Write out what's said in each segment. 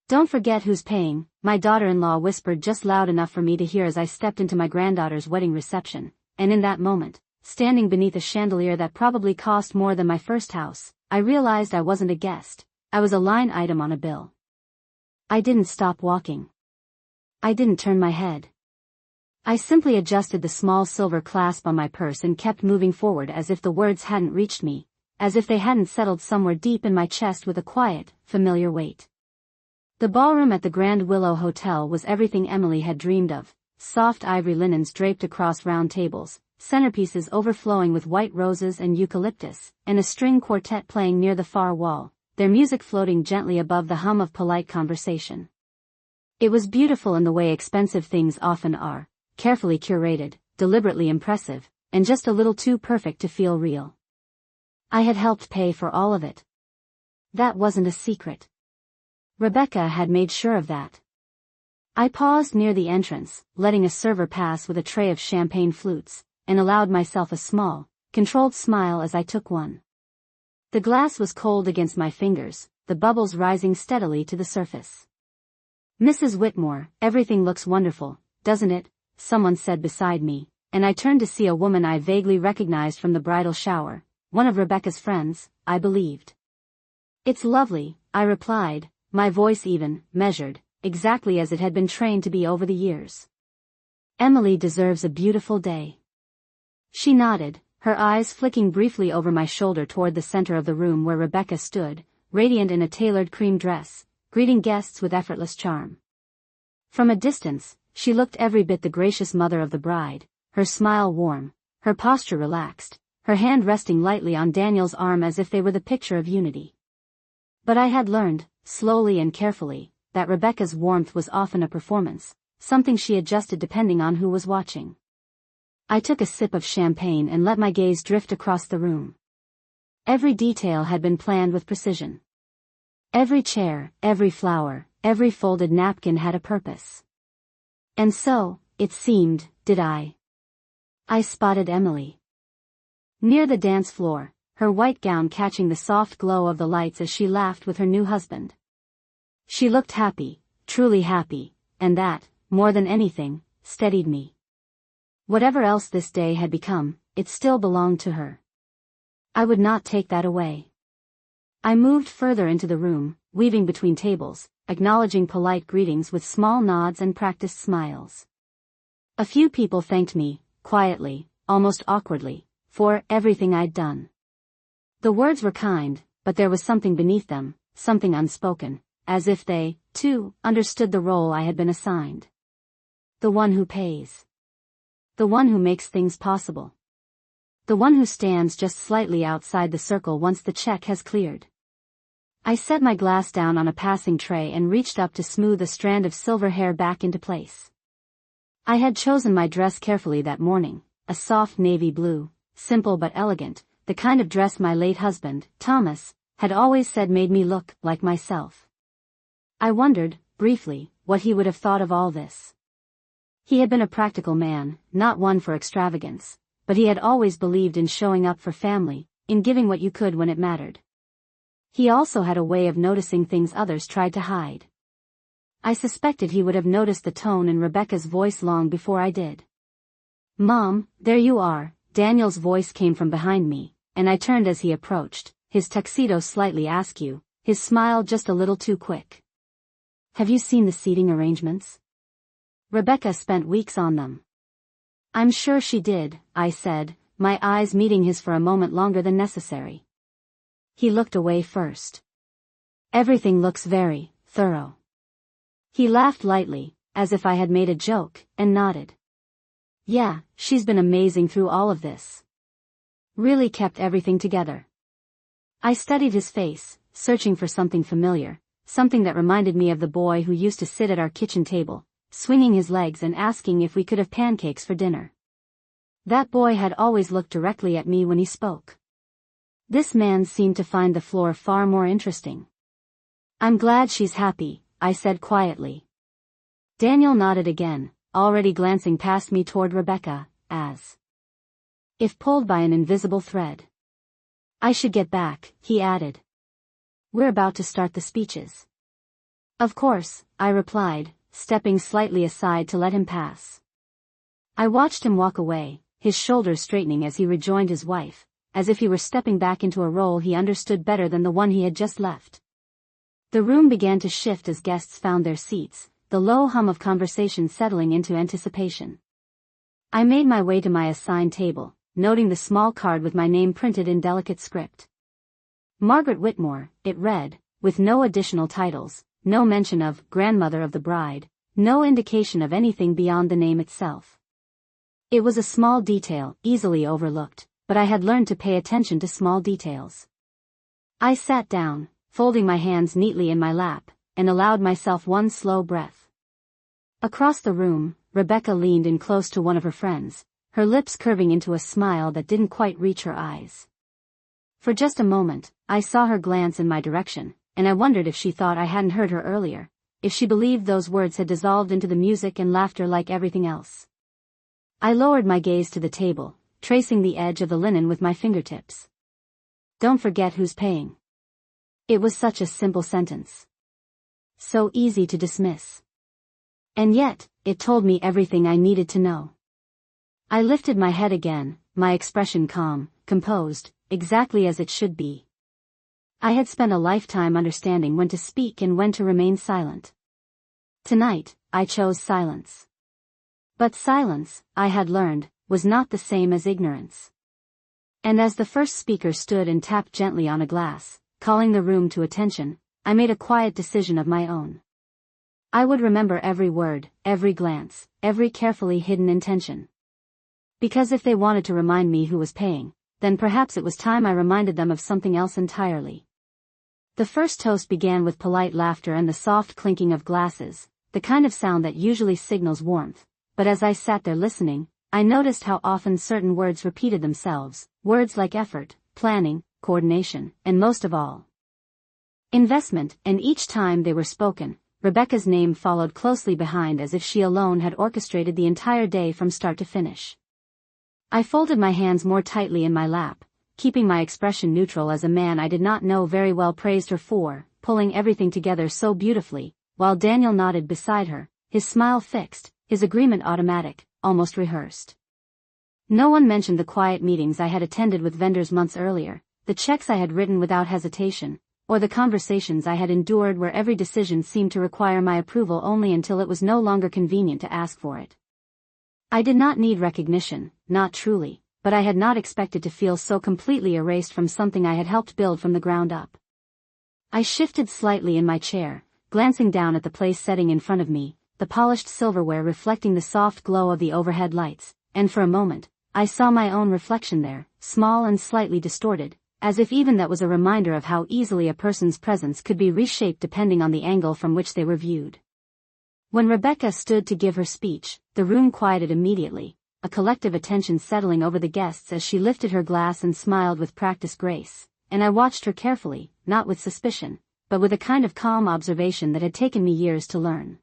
Don't forget who's paying, my daughter-in-law whispered just loud enough for me to hear as I stepped into my granddaughter's wedding reception, and in that moment, standing beneath a chandelier that probably cost more than my first house, I realized I wasn't a guest, I was a line item on a bill. I didn't stop walking. I didn't turn my head. I simply adjusted the small silver clasp on my purse and kept moving forward as if the words hadn't reached me, as if they hadn't settled somewhere deep in my chest with a quiet, familiar weight. The ballroom at the Grand Willow Hotel was everything Emily had dreamed of, soft ivory linens draped across round tables, centerpieces overflowing with white roses and eucalyptus, and a string quartet playing near the far wall, their music floating gently above the hum of polite conversation. It was beautiful in the way expensive things often are, carefully curated, deliberately impressive, and just a little too perfect to feel real. I had helped pay for all of it. That wasn't a secret. Rebecca had made sure of that. I paused near the entrance, letting a server pass with a tray of champagne flutes, and allowed myself a small, controlled smile as I took one. The glass was cold against my fingers, the bubbles rising steadily to the surface. "Mrs. Whitmore, everything looks wonderful, doesn't it?" someone said beside me, and I turned to see a woman I vaguely recognized from the bridal shower, one of Rebecca's friends, I believed. "It's lovely," I replied, my voice even, measured, exactly as it had been trained to be over the years. "Emily deserves a beautiful day." She nodded, her eyes flicking briefly over my shoulder toward the center of the room where Rebecca stood, radiant in a tailored cream dress, greeting guests with effortless charm. From a distance, she looked every bit the gracious mother of the bride, her smile warm, her posture relaxed, her hand resting lightly on Daniel's arm as if they were the picture of unity. But I had learned, slowly and carefully, that Rebecca's warmth was often a performance, something she adjusted depending on who was watching. I took a sip of champagne and let my gaze drift across the room. Every detail had been planned with precision. Every chair, every flower, every folded napkin had a purpose. And so, it seemed, did I. I spotted Emily. Near the dance floor, her white gown catching the soft glow of the lights as she laughed with her new husband. She looked happy, truly happy, and that, more than anything, steadied me. Whatever else this day had become, it still belonged to her. I would not take that away. I moved further into the room, weaving between tables, acknowledging polite greetings with small nods and practiced smiles. A few people thanked me, quietly, almost awkwardly, for everything I'd done. The words were kind, but there was something beneath them, something unspoken, as if they, too, understood the role I had been assigned. The one who pays. The one who makes things possible. The one who stands just slightly outside the circle once the check has cleared. I set my glass down on a passing tray and reached up to smooth a strand of silver hair back into place. I had chosen my dress carefully that morning, a soft navy blue, simple but elegant, the kind of dress my late husband, Thomas, had always said made me look like myself. I wondered, briefly, what he would have thought of all this. He had been a practical man, not one for extravagance, but he had always believed in showing up for family, in giving what you could when it mattered. He also had a way of noticing things others tried to hide. I suspected he would have noticed the tone in Rebecca's voice long before I did. "Mom, there you are," Daniel's voice came from behind me, and I turned as he approached, his tuxedo slightly askew, his smile just a little too quick. "Have you seen the seating arrangements? Rebecca spent weeks on them." "I'm sure she did," I said, my eyes meeting his for a moment longer than necessary. He looked away first. "Everything looks very thorough." He laughed lightly, as if I had made a joke, and nodded. "Yeah, she's been amazing through all of this. Really kept everything together." I studied his face, searching for something familiar, something that reminded me of the boy who used to sit at our kitchen table, swinging his legs and asking if we could have pancakes for dinner. That boy had always looked directly at me when he spoke. This man seemed to find the floor far more interesting. "I'm glad she's happy," I said quietly. Daniel nodded again, already glancing past me toward Rebecca, as if pulled by an invisible thread. "I should get back," he added. "We're about to start the speeches." Of course, I replied, stepping slightly aside to let him pass. I watched him walk away, his shoulders straightening as he rejoined his wife, as if he were stepping back into a role he understood better than the one he had just left. The room began to shift as guests found their seats, the low hum of conversation settling into anticipation. I made my way to my assigned table, noting the small card with my name printed in delicate script. Margaret Whitmore, it read, with no additional titles, no mention of grandmother of the bride, no indication of anything beyond the name itself. It was a small detail, easily overlooked, but I had learned to pay attention to small details. I sat down, folding my hands neatly in my lap, and allowed myself one slow breath. Across the room, Rebecca leaned in close to one of her friends, her lips curving into a smile that didn't quite reach her eyes. For just a moment, I saw her glance in my direction, and I wondered if she thought I hadn't heard her earlier, if she believed those words had dissolved into the music and laughter like everything else. I lowered my gaze to the table, tracing the edge of the linen with my fingertips. Don't forget who's paying. It was such a simple sentence. So easy to dismiss. And yet, it told me everything I needed to know. I lifted my head again, my expression calm, composed, exactly as it should be. I had spent a lifetime understanding when to speak and when to remain silent. Tonight, I chose silence. But silence, I had learned, was not the same as ignorance. And as the first speaker stood and tapped gently on a glass, calling the room to attention, I made a quiet decision of my own. I would remember every word, every glance, every carefully hidden intention. Because if they wanted to remind me who was paying, then perhaps it was time I reminded them of something else entirely. The first toast began with polite laughter and the soft clinking of glasses, the kind of sound that usually signals warmth, but as I sat there listening, I noticed how often certain words repeated themselves, words like effort, planning, coordination, and most of all, investment, and each time they were spoken, Rebecca's name followed closely behind as if she alone had orchestrated the entire day from start to finish. I folded my hands more tightly in my lap, keeping my expression neutral as a man I did not know very well praised her for pulling everything together so beautifully, while Daniel nodded beside her, his smile fixed, his agreement automatic, almost rehearsed. No one mentioned the quiet meetings I had attended with vendors months earlier, the checks I had written without hesitation, or the conversations I had endured where every decision seemed to require my approval only until it was no longer convenient to ask for it. I did not need recognition, not truly, but I had not expected to feel so completely erased from something I had helped build from the ground up. I shifted slightly in my chair, glancing down at the place setting in front of me, the polished silverware reflecting the soft glow of the overhead lights, and for a moment, I saw my own reflection there, small and slightly distorted, as if even that was a reminder of how easily a person's presence could be reshaped depending on the angle from which they were viewed. When Rebecca stood to give her speech, the room quieted immediately, a collective attention settling over the guests as she lifted her glass and smiled with practiced grace, and I watched her carefully, not with suspicion, but with a kind of calm observation that had taken me years to learn.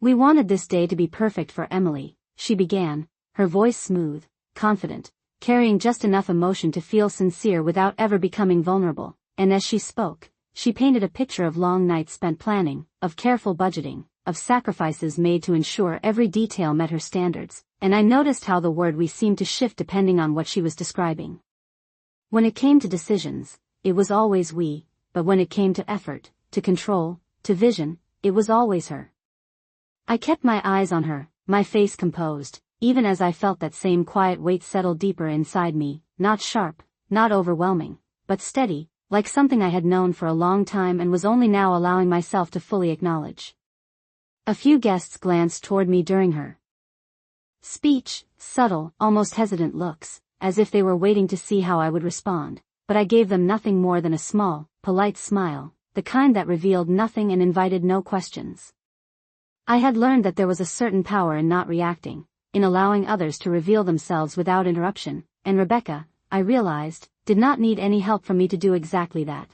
We wanted this day to be perfect for Emily, she began, her voice smooth, confident, carrying just enough emotion to feel sincere without ever becoming vulnerable, and as she spoke, she painted a picture of long nights spent planning, of careful budgeting, of sacrifices made to ensure every detail met her standards, and I noticed how the word "we" seemed to shift depending on what she was describing. When it came to decisions, it was always we, but when it came to effort, to control, to vision, it was always her. I kept my eyes on her, my face composed, even as I felt that same quiet weight settle deeper inside me, not sharp, not overwhelming, but steady, like something I had known for a long time and was only now allowing myself to fully acknowledge. A few guests glanced toward me during her speech, subtle, almost hesitant looks, as if they were waiting to see how I would respond, but I gave them nothing more than a small, polite smile, the kind that revealed nothing and invited no questions. I had learned that there was a certain power in not reacting, in allowing others to reveal themselves without interruption, and Rebecca, I realized, did not need any help from me to do exactly that.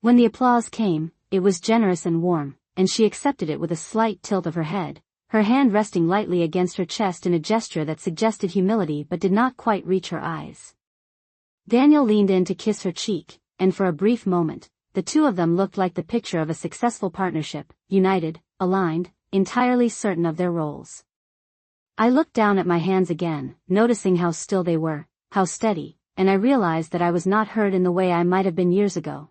When the applause came, it was generous and warm, and she accepted it with a slight tilt of her head, her hand resting lightly against her chest in a gesture that suggested humility but did not quite reach her eyes. Daniel leaned in to kiss her cheek, and for a brief moment, the two of them looked like the picture of a successful partnership, united, aligned, entirely certain of their roles. I looked down at my hands again, noticing how still they were, how steady, and I realized that I was not hurt in the way I might have been years ago.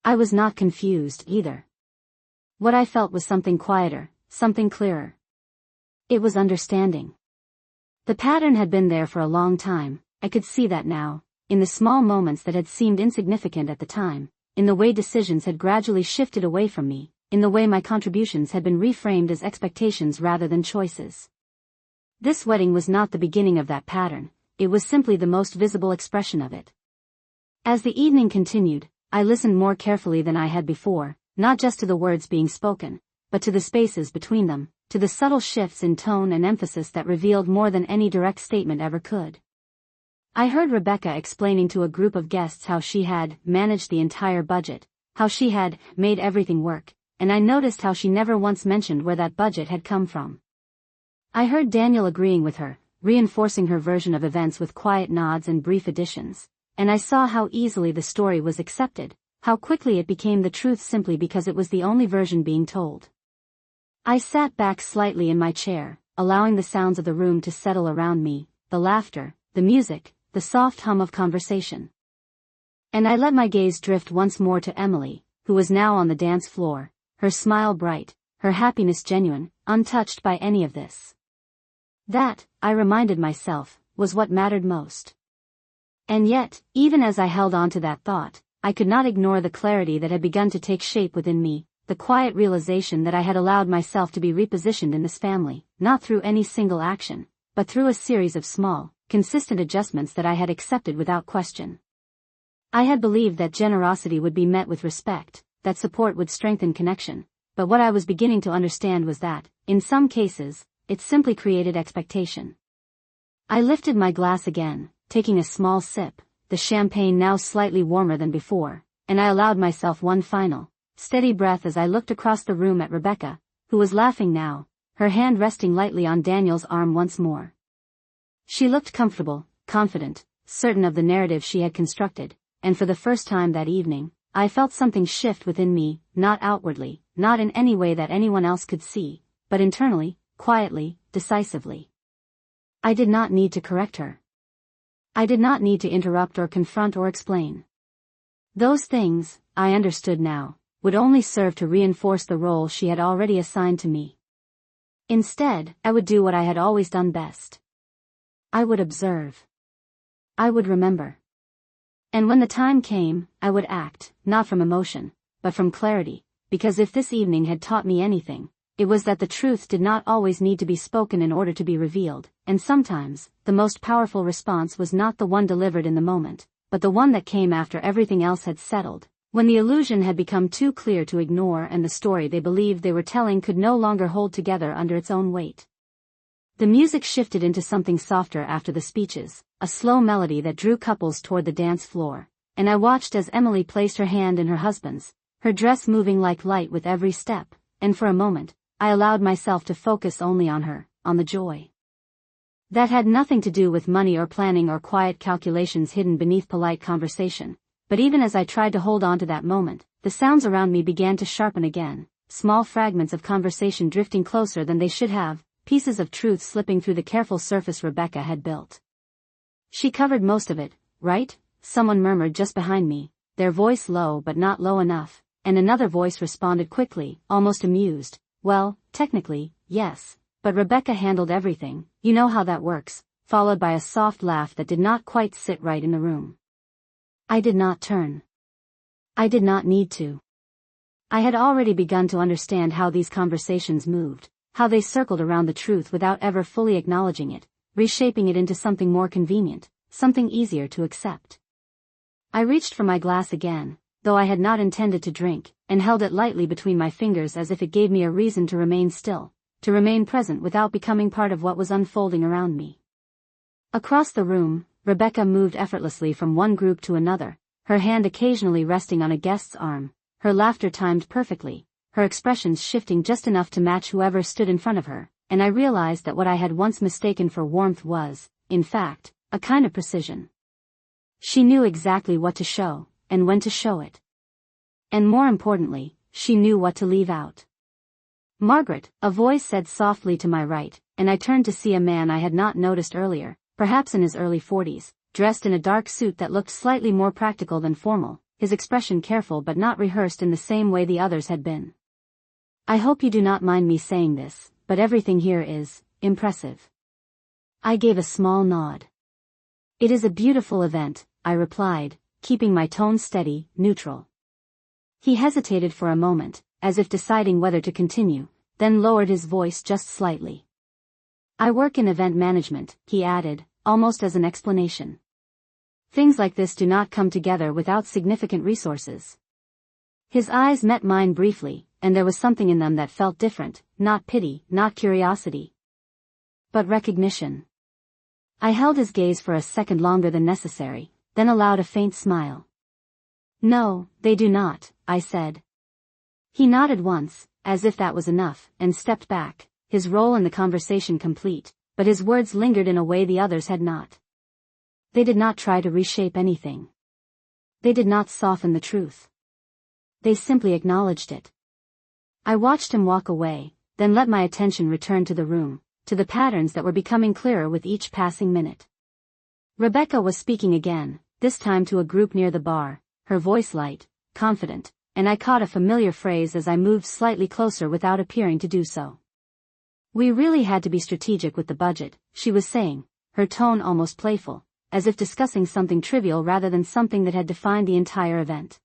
I was not confused, either. What I felt was something quieter, something clearer. It was understanding. The pattern had been there for a long time, I could see that now, in the small moments that had seemed insignificant at the time, in the way decisions had gradually shifted away from me, in the way my contributions had been reframed as expectations rather than choices. This wedding was not the beginning of that pattern, it was simply the most visible expression of it. As the evening continued, I listened more carefully than I had before, not just to the words being spoken, but to the spaces between them, to the subtle shifts in tone and emphasis that revealed more than any direct statement ever could. I heard Rebecca explaining to a group of guests how she had managed the entire budget, how she had made everything work, and I noticed how she never once mentioned where that budget had come from. I heard Daniel agreeing with her, reinforcing her version of events with quiet nods and brief additions, and I saw how easily the story was accepted, how quickly it became the truth simply because it was the only version being told. I sat back slightly in my chair, allowing the sounds of the room to settle around me, the laughter, the music, the soft hum of conversation. And I let my gaze drift once more to Emily, who was now on the dance floor, her smile bright, her happiness genuine, untouched by any of this. That, I reminded myself, was what mattered most. And yet, even as I held on to that thought, I could not ignore the clarity that had begun to take shape within me, the quiet realization that I had allowed myself to be repositioned in this family, not through any single action, but through a series of small, consistent adjustments that I had accepted without question. I had believed that generosity would be met with respect, that support would strengthen connection, but what I was beginning to understand was that, in some cases, it simply created expectation. I lifted my glass again, taking a small sip, the champagne now slightly warmer than before, and I allowed myself one final, steady breath as I looked across the room at Rebecca, who was laughing now, her hand resting lightly on Daniel's arm once more. She looked comfortable, confident, certain of the narrative she had constructed, and for the first time that evening, I felt something shift within me, not outwardly, not in any way that anyone else could see, but internally, quietly, decisively. I did not need to correct her. I did not need to interrupt or confront or explain. Those things, I understood now, would only serve to reinforce the role she had already assigned to me. Instead, I would do what I had always done best. I would observe. I would remember. And when the time came, I would act, not from emotion, but from clarity, because if this evening had taught me anything, it was that the truth did not always need to be spoken in order to be revealed, and sometimes, the most powerful response was not the one delivered in the moment, but the one that came after everything else had settled, when the illusion had become too clear to ignore and the story they believed they were telling could no longer hold together under its own weight. The music shifted into something softer after the speeches, a slow melody that drew couples toward the dance floor, and I watched as Emily placed her hand in her husband's, her dress moving like light with every step, and for a moment, I allowed myself to focus only on her, on the joy. That had nothing to do with money or planning or quiet calculations hidden beneath polite conversation, but even as I tried to hold on to that moment, the sounds around me began to sharpen again, small fragments of conversation drifting closer than they should have, pieces of truth slipping through the careful surface Rebecca had built. She covered most of it, right? Someone murmured just behind me, their voice low but not low enough, and another voice responded quickly, almost amused. Well, technically, yes, but Rebecca handled everything, you know how that works, followed by a soft laugh that did not quite sit right in the room. I did not turn. I did not need to. I had already begun to understand how these conversations moved, how they circled around the truth without ever fully acknowledging it, reshaping it into something more convenient, something easier to accept. I reached for my glass again, though I had not intended to drink, and held it lightly between my fingers as if it gave me a reason to remain still, to remain present without becoming part of what was unfolding around me. Across the room, Rebecca moved effortlessly from one group to another, her hand occasionally resting on a guest's arm, her laughter timed perfectly, her expressions shifting just enough to match whoever stood in front of her, and I realized that what I had once mistaken for warmth was, in fact, a kind of precision. She knew exactly what to show, and when to show it. And more importantly, she knew what to leave out. "Margaret," a voice said softly to my right, and I turned to see a man I had not noticed earlier, perhaps in his early 40s, dressed in a dark suit that looked slightly more practical than formal, his expression careful but not rehearsed in the same way the others had been. "I hope you do not mind me saying this, but everything here is impressive." I gave a small nod. "It is a beautiful event," I replied, keeping my tone steady, neutral. He hesitated for a moment, as if deciding whether to continue, then lowered his voice just slightly. "I work in event management," he added, almost as an explanation. "Things like this do not come together without significant resources." His eyes met mine briefly, and there was something in them that felt different, not pity, not curiosity, but recognition. I held his gaze for a second longer than necessary, then allowed a faint smile. "No, they do not," I said. He nodded once, as if that was enough, and stepped back, his role in the conversation complete, but his words lingered in a way the others had not. They did not try to reshape anything. They did not soften the truth. They simply acknowledged it. I watched him walk away, then let my attention return to the room, to the patterns that were becoming clearer with each passing minute. Rebecca was speaking again, this time to a group near the bar, her voice light, confident, and I caught a familiar phrase as I moved slightly closer without appearing to do so. "We really had to be strategic with the budget," she was saying, her tone almost playful, as if discussing something trivial rather than something that had defined the entire event.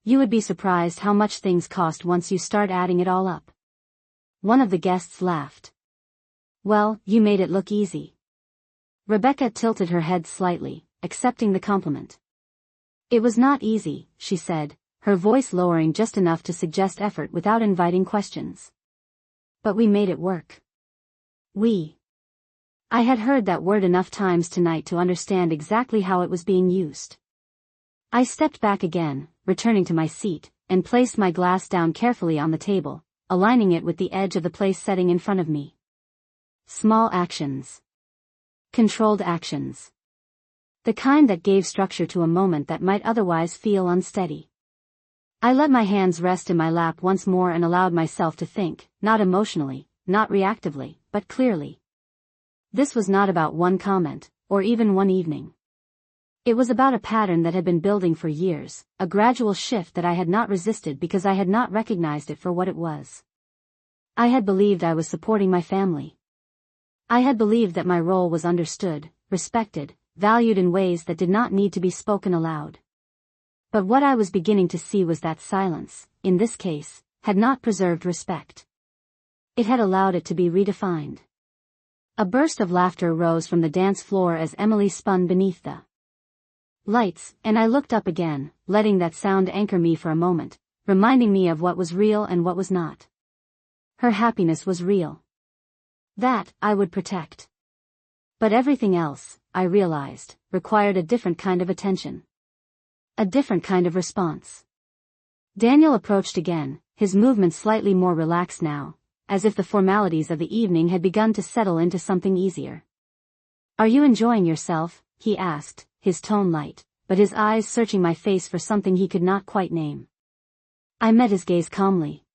"You would be surprised how much things cost once you start adding it all up." One of the guests laughed. "Well, you made it look easy." Rebecca tilted her head slightly, accepting the compliment. "It was not easy," she said, her voice lowering just enough to suggest effort without inviting questions. "But we made it work." "We." I had heard that word enough times tonight to understand exactly how it was being used. I stepped back again, returning to my seat, and placed my glass down carefully on the table, aligning it with the edge of the place setting in front of me. Small actions. Controlled actions. The kind that gave structure to a moment that might otherwise feel unsteady. I let my hands rest in my lap once more and allowed myself to think, not emotionally, not reactively, but clearly. This was not about one comment, or even one evening. It was about a pattern that had been building for years, a gradual shift that I had not resisted because I had not recognized it for what it was. I had believed I was supporting my family. I had believed that my role was understood, respected, valued in ways that did not need to be spoken aloud. But what I was beginning to see was that silence, in this case, had not preserved respect. It had allowed it to be redefined. A burst of laughter rose from the dance floor as Emily spun beneath the lights, and I looked up again, letting that sound anchor me for a moment, reminding me of what was real and what was not. Her happiness was real. That, I would protect. But everything else, I realized, required a different kind of attention. A different kind of response. Daniel approached again, his movements slightly more relaxed now, as if the formalities of the evening had begun to settle into something easier. "Are you enjoying yourself?" he asked, his tone light, but his eyes searching my face for something he could not quite name. I met his gaze calmly.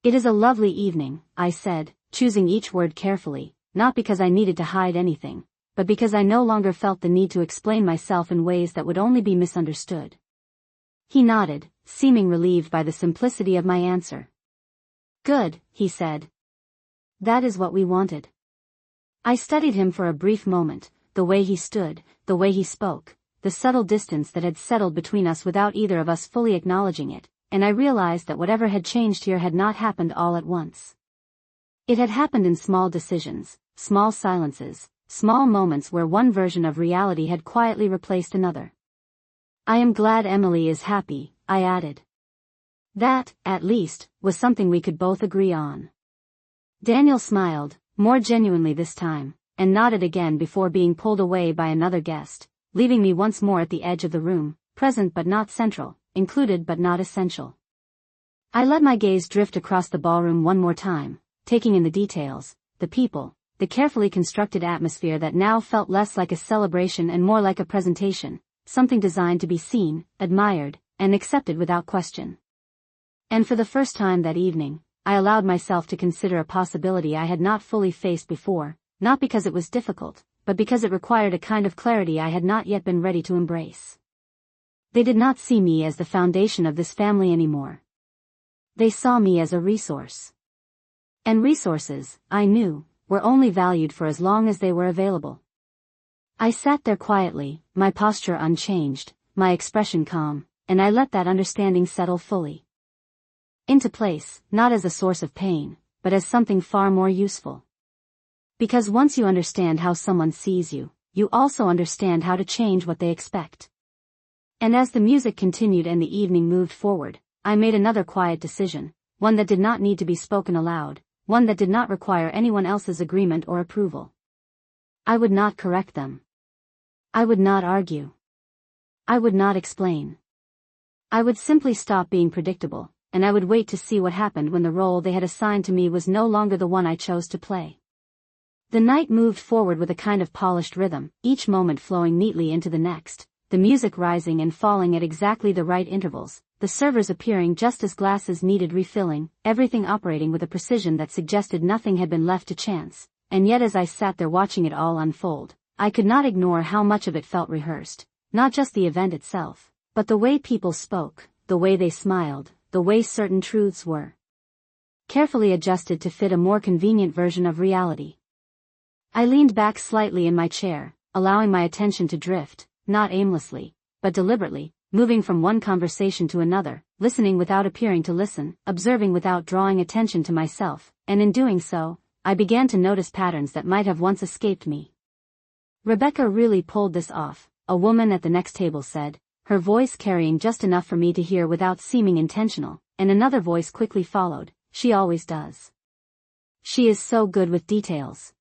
"It is a lovely evening," I said, choosing each word carefully, not because I needed to hide anything, but because I no longer felt the need to explain myself in ways that would only be misunderstood. He nodded, seeming relieved by the simplicity of my answer. "Good," he said. "That is what we wanted." I studied him for a brief moment, the way he stood, the way he spoke, the subtle distance that had settled between us without either of us fully acknowledging it, and I realized that whatever had changed here had not happened all at once. It had happened in small decisions, small silences, small moments where one version of reality had quietly replaced another. "I am glad Emily is happy," I added. That, at least, was something we could both agree on. Daniel smiled, more genuinely this time, and nodded again before being pulled away by another guest, leaving me once more at the edge of the room, present but not central, included but not essential. I let my gaze drift across the ballroom one more time, taking in the details, the people, the carefully constructed atmosphere that now felt less like a celebration and more like a presentation, something designed to be seen, admired, and accepted without question. And for the first time that evening, I allowed myself to consider a possibility I had not fully faced before, not because it was difficult, but because it required a kind of clarity I had not yet been ready to embrace. They did not see me as the foundation of this family anymore. They saw me as a resource. And resources, I knew, were only valued for as long as they were available. I sat there quietly, my posture unchanged, my expression calm, and I let that understanding settle fully into place, not as a source of pain, but as something far more useful. Because once you understand how someone sees you, you also understand how to change what they expect. And as the music continued and the evening moved forward, I made another quiet decision, one that did not need to be spoken aloud, one that did not require anyone else's agreement or approval. I would not correct them. I would not argue. I would not explain. I would simply stop being predictable, and I would wait to see what happened when the role they had assigned to me was no longer the one I chose to play. The night moved forward with a kind of polished rhythm, each moment flowing neatly into the next, the music rising and falling at exactly the right intervals, the servers appearing just as glasses needed refilling, everything operating with a precision that suggested nothing had been left to chance, and yet as I sat there watching it all unfold, I could not ignore how much of it felt rehearsed, not just the event itself, but the way people spoke, the way they smiled, the way certain truths were carefully adjusted to fit a more convenient version of reality. I leaned back slightly in my chair, allowing my attention to drift, not aimlessly, but deliberately, moving from one conversation to another, listening without appearing to listen, observing without drawing attention to myself, and in doing so, I began to notice patterns that might have once escaped me. "Rebecca really pulled this off," a woman at the next table said, her voice carrying just enough for me to hear without seeming intentional, and another voice quickly followed, "She always does. She is so good with details."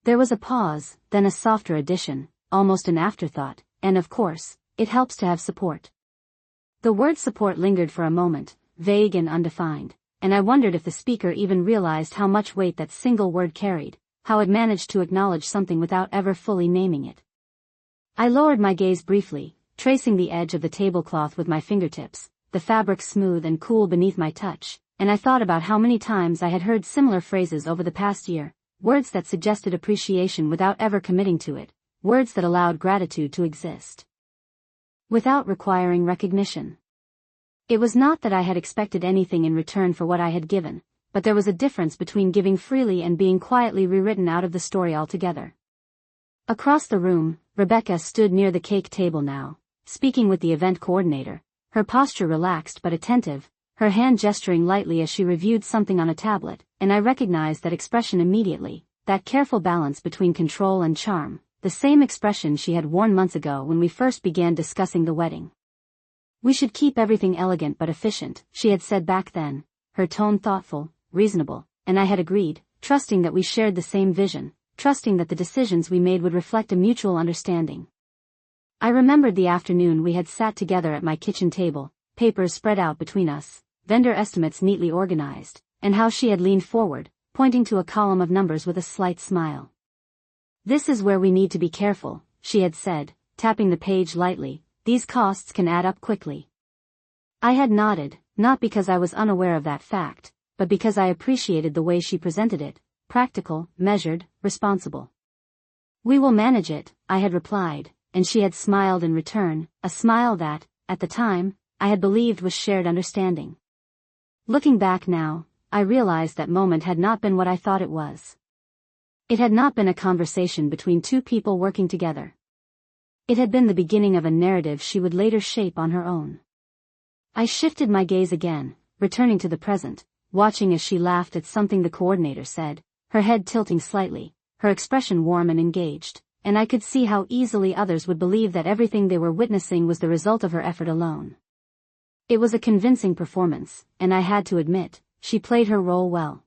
There was a pause, then a softer addition, almost an afterthought, and of course, it helps to have support. The word support lingered for a moment, vague and undefined, and I wondered if the speaker even realized how much weight that single word carried, how it managed to acknowledge something without ever fully naming it. I lowered my gaze briefly, tracing the edge of the tablecloth with my fingertips, the fabric smooth and cool beneath my touch, and I thought about how many times I had heard similar phrases over the past year, words that suggested appreciation without ever committing to it, words that allowed gratitude to exist without requiring recognition. It was not that I had expected anything in return for what I had given, but there was a difference between giving freely and being quietly rewritten out of the story altogether. Across the room, Rebecca stood near the cake table now, speaking with the event coordinator, her posture relaxed but attentive, her hand gesturing lightly as she reviewed something on a tablet, and I recognized that expression immediately, that careful balance between control and charm, the same expression she had worn months ago when we first began discussing the wedding. "We should keep everything elegant but efficient," she had said back then, her tone thoughtful, reasonable, and I had agreed, trusting that we shared the same vision, trusting that the decisions we made would reflect a mutual understanding. I remembered the afternoon we had sat together at my kitchen table, papers spread out between us, vendor estimates neatly organized, and how she had leaned forward, pointing to a column of numbers with a slight smile. "This is where we need to be careful," she had said, tapping the page lightly, "these costs can add up quickly." I had nodded, not because I was unaware of that fact, but because I appreciated the way she presented it, practical, measured, responsible. "We will manage it," I had replied, and she had smiled in return, a smile that, at the time, I had believed was shared understanding. Looking back now, I realized that moment had not been what I thought it was. It had not been a conversation between two people working together. It had been the beginning of a narrative she would later shape on her own. I shifted my gaze again, returning to the present, watching as she laughed at something the coordinator said, her head tilting slightly, her expression warm and engaged, and I could see how easily others would believe that everything they were witnessing was the result of her effort alone. It was a convincing performance, and I had to admit, she played her role well.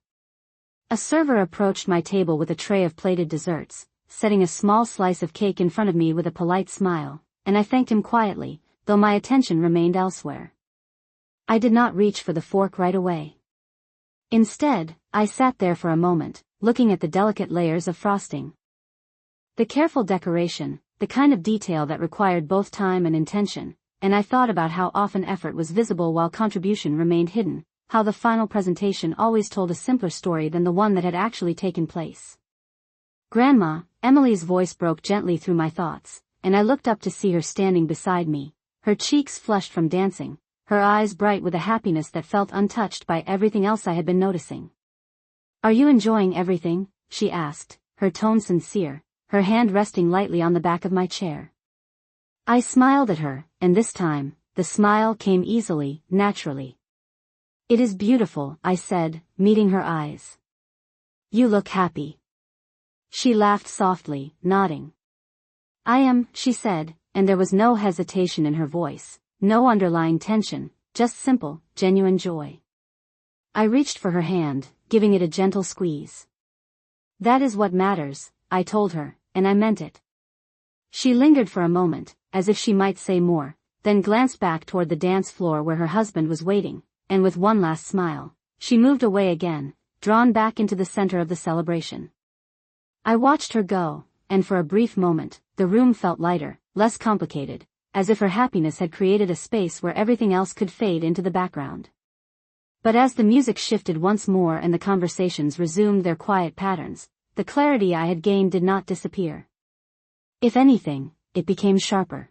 A server approached my table with a tray of plated desserts, setting a small slice of cake in front of me with a polite smile, and I thanked him quietly, though my attention remained elsewhere. I did not reach for the fork right away. Instead, I sat there for a moment, looking at the delicate layers of frosting. The careful decoration, the kind of detail that required both time and intention, and I thought about how often effort was visible while contribution remained hidden, how the final presentation always told a simpler story than the one that had actually taken place. "Grandma," Emily's voice broke gently through my thoughts, and I looked up to see her standing beside me, her cheeks flushed from dancing, her eyes bright with a happiness that felt untouched by everything else I had been noticing. "Are you enjoying everything?" she asked, her tone sincere, her hand resting lightly on the back of my chair. I smiled at her, and this time, the smile came easily, naturally. "It is beautiful," I said, meeting her eyes. "You look happy." She laughed softly, nodding. "I am," she said, and there was no hesitation in her voice, no underlying tension, just simple, genuine joy. I reached for her hand, giving it a gentle squeeze. "That is what matters," I told her, and I meant it. She lingered for a moment, as if she might say more, then glanced back toward the dance floor where her husband was waiting, and with one last smile, she moved away again, drawn back into the center of the celebration. I watched her go, and for a brief moment, the room felt lighter, less complicated, as if her happiness had created a space where everything else could fade into the background. But as the music shifted once more and the conversations resumed their quiet patterns, the clarity I had gained did not disappear. If anything, it became sharper.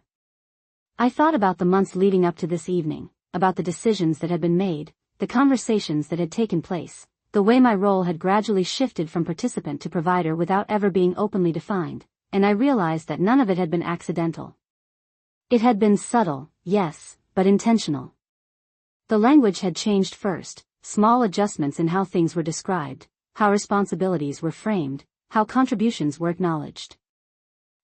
I thought about the months leading up to this evening, about the decisions that had been made, the conversations that had taken place, the way my role had gradually shifted from participant to provider without ever being openly defined, and I realized that none of it had been accidental. It had been subtle, yes, but intentional. The language had changed first, small adjustments in how things were described, how responsibilities were framed, how contributions were acknowledged.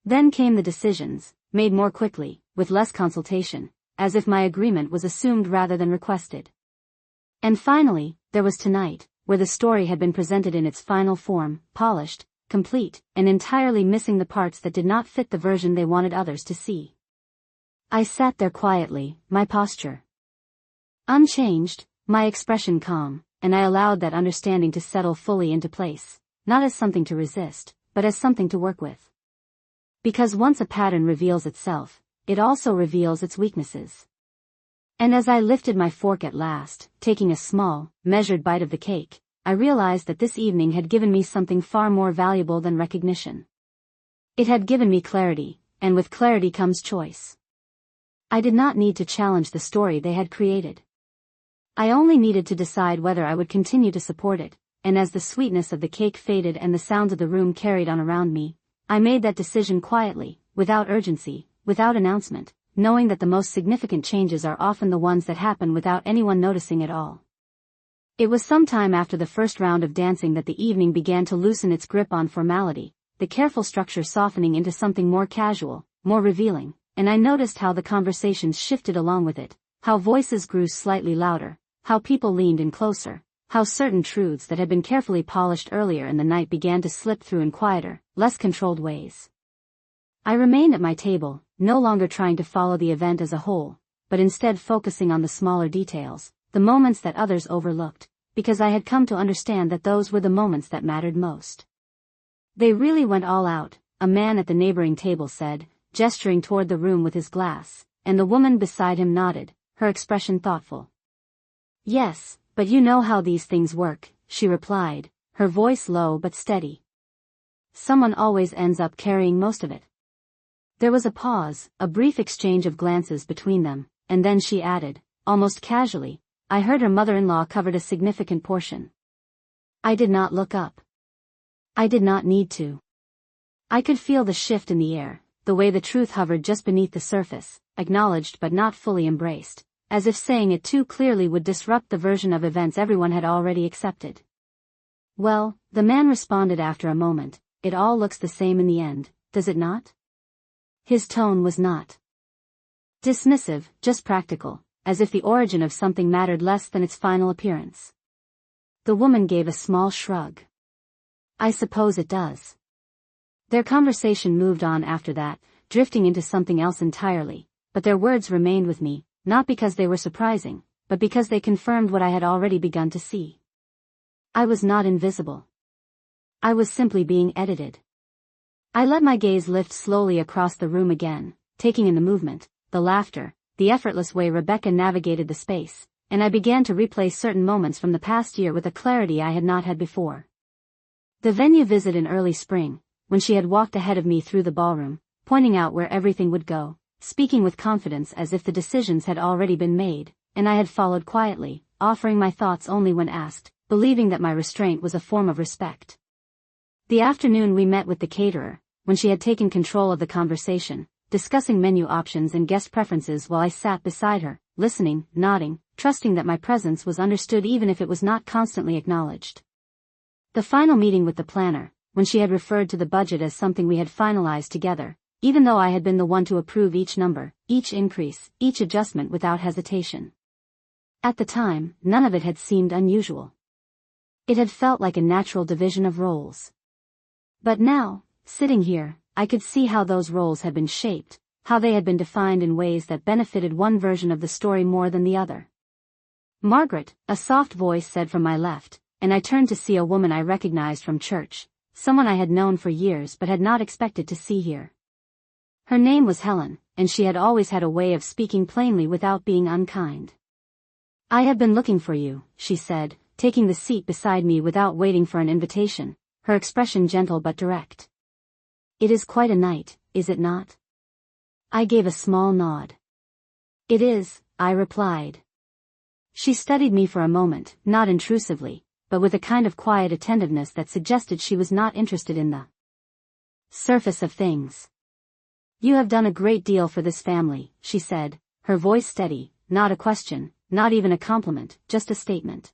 Then came the decisions, made more quickly, with less consultation, as if my agreement was assumed rather than requested. And finally, there was tonight, where the story had been presented in its final form, polished, complete, and entirely missing the parts that did not fit the version they wanted others to see. I sat there quietly, my posture unchanged, my expression calm, and I allowed that understanding to settle fully into place, not as something to resist, but as something to work with. Because once a pattern reveals itself, it also reveals its weaknesses. And as I lifted my fork at last, taking a small, measured bite of the cake, I realized that this evening had given me something far more valuable than recognition. It had given me clarity, and with clarity comes choice. I did not need to challenge the story they had created. I only needed to decide whether I would continue to support it, and as the sweetness of the cake faded and the sounds of the room carried on around me, I made that decision quietly, without urgency, without announcement, knowing that the most significant changes are often the ones that happen without anyone noticing at all. It was some time after the first round of dancing that the evening began to loosen its grip on formality, the careful structure softening into something more casual, more revealing, and I noticed how the conversations shifted along with it, how voices grew slightly louder, how people leaned in closer, how certain truths that had been carefully polished earlier in the night began to slip through in quieter, less controlled ways. I remained at my table, no longer trying to follow the event as a whole, but instead focusing on the smaller details, the moments that others overlooked, because I had come to understand that those were the moments that mattered most. "They really went all out," a man at the neighboring table said, gesturing toward the room with his glass, and the woman beside him nodded, her expression thoughtful. "Yes, but you know how these things work," she replied, her voice low but steady. "Someone always ends up carrying most of it." There was a pause, a brief exchange of glances between them, and then she added, almost casually, "I heard her mother-in-law covered a significant portion." I did not look up. I did not need to. I could feel the shift in the air, the way the truth hovered just beneath the surface, acknowledged but not fully embraced, as if saying it too clearly would disrupt the version of events everyone had already accepted. "Well," the man responded after a moment, "it all looks the same in the end, does it not?" His tone was not dismissive, just practical, as if the origin of something mattered less than its final appearance. The woman gave a small shrug. "I suppose it does." Their conversation moved on after that, drifting into something else entirely, but their words remained with me, not because they were surprising, but because they confirmed what I had already begun to see. I was not invisible. I was simply being edited. I let my gaze lift slowly across the room again, taking in the movement, the laughter, the effortless way Rebecca navigated the space, and I began to replay certain moments from the past year with a clarity I had not had before. The venue visit in early spring, when she had walked ahead of me through the ballroom, pointing out where everything would go, speaking with confidence as if the decisions had already been made, and I had followed quietly, offering my thoughts only when asked, believing that my restraint was a form of respect. The afternoon we met with the caterer, when she had taken control of the conversation, discussing menu options and guest preferences while I sat beside her, listening, nodding, trusting that my presence was understood even if it was not constantly acknowledged. The final meeting with the planner, when she had referred to the budget as something we had finalized together, even though I had been the one to approve each number, each increase, each adjustment without hesitation. At the time, none of it had seemed unusual. It had felt like a natural division of roles. But now, sitting here, I could see how those roles had been shaped, how they had been defined in ways that benefited one version of the story more than the other. "Margaret," a soft voice said from my left, and I turned to see a woman I recognized from church, someone I had known for years but had not expected to see here. Her name was Helen, and she had always had a way of speaking plainly without being unkind. "I have been looking for you," she said, taking the seat beside me without waiting for an invitation, her expression gentle but direct. "It is quite a night, is it not?" I gave a small nod. "It is," I replied. She studied me for a moment, not intrusively, but with a kind of quiet attentiveness that suggested she was not interested in the surface of things. "You have done a great deal for this family," she said, her voice steady, not a question, not even a compliment, just a statement.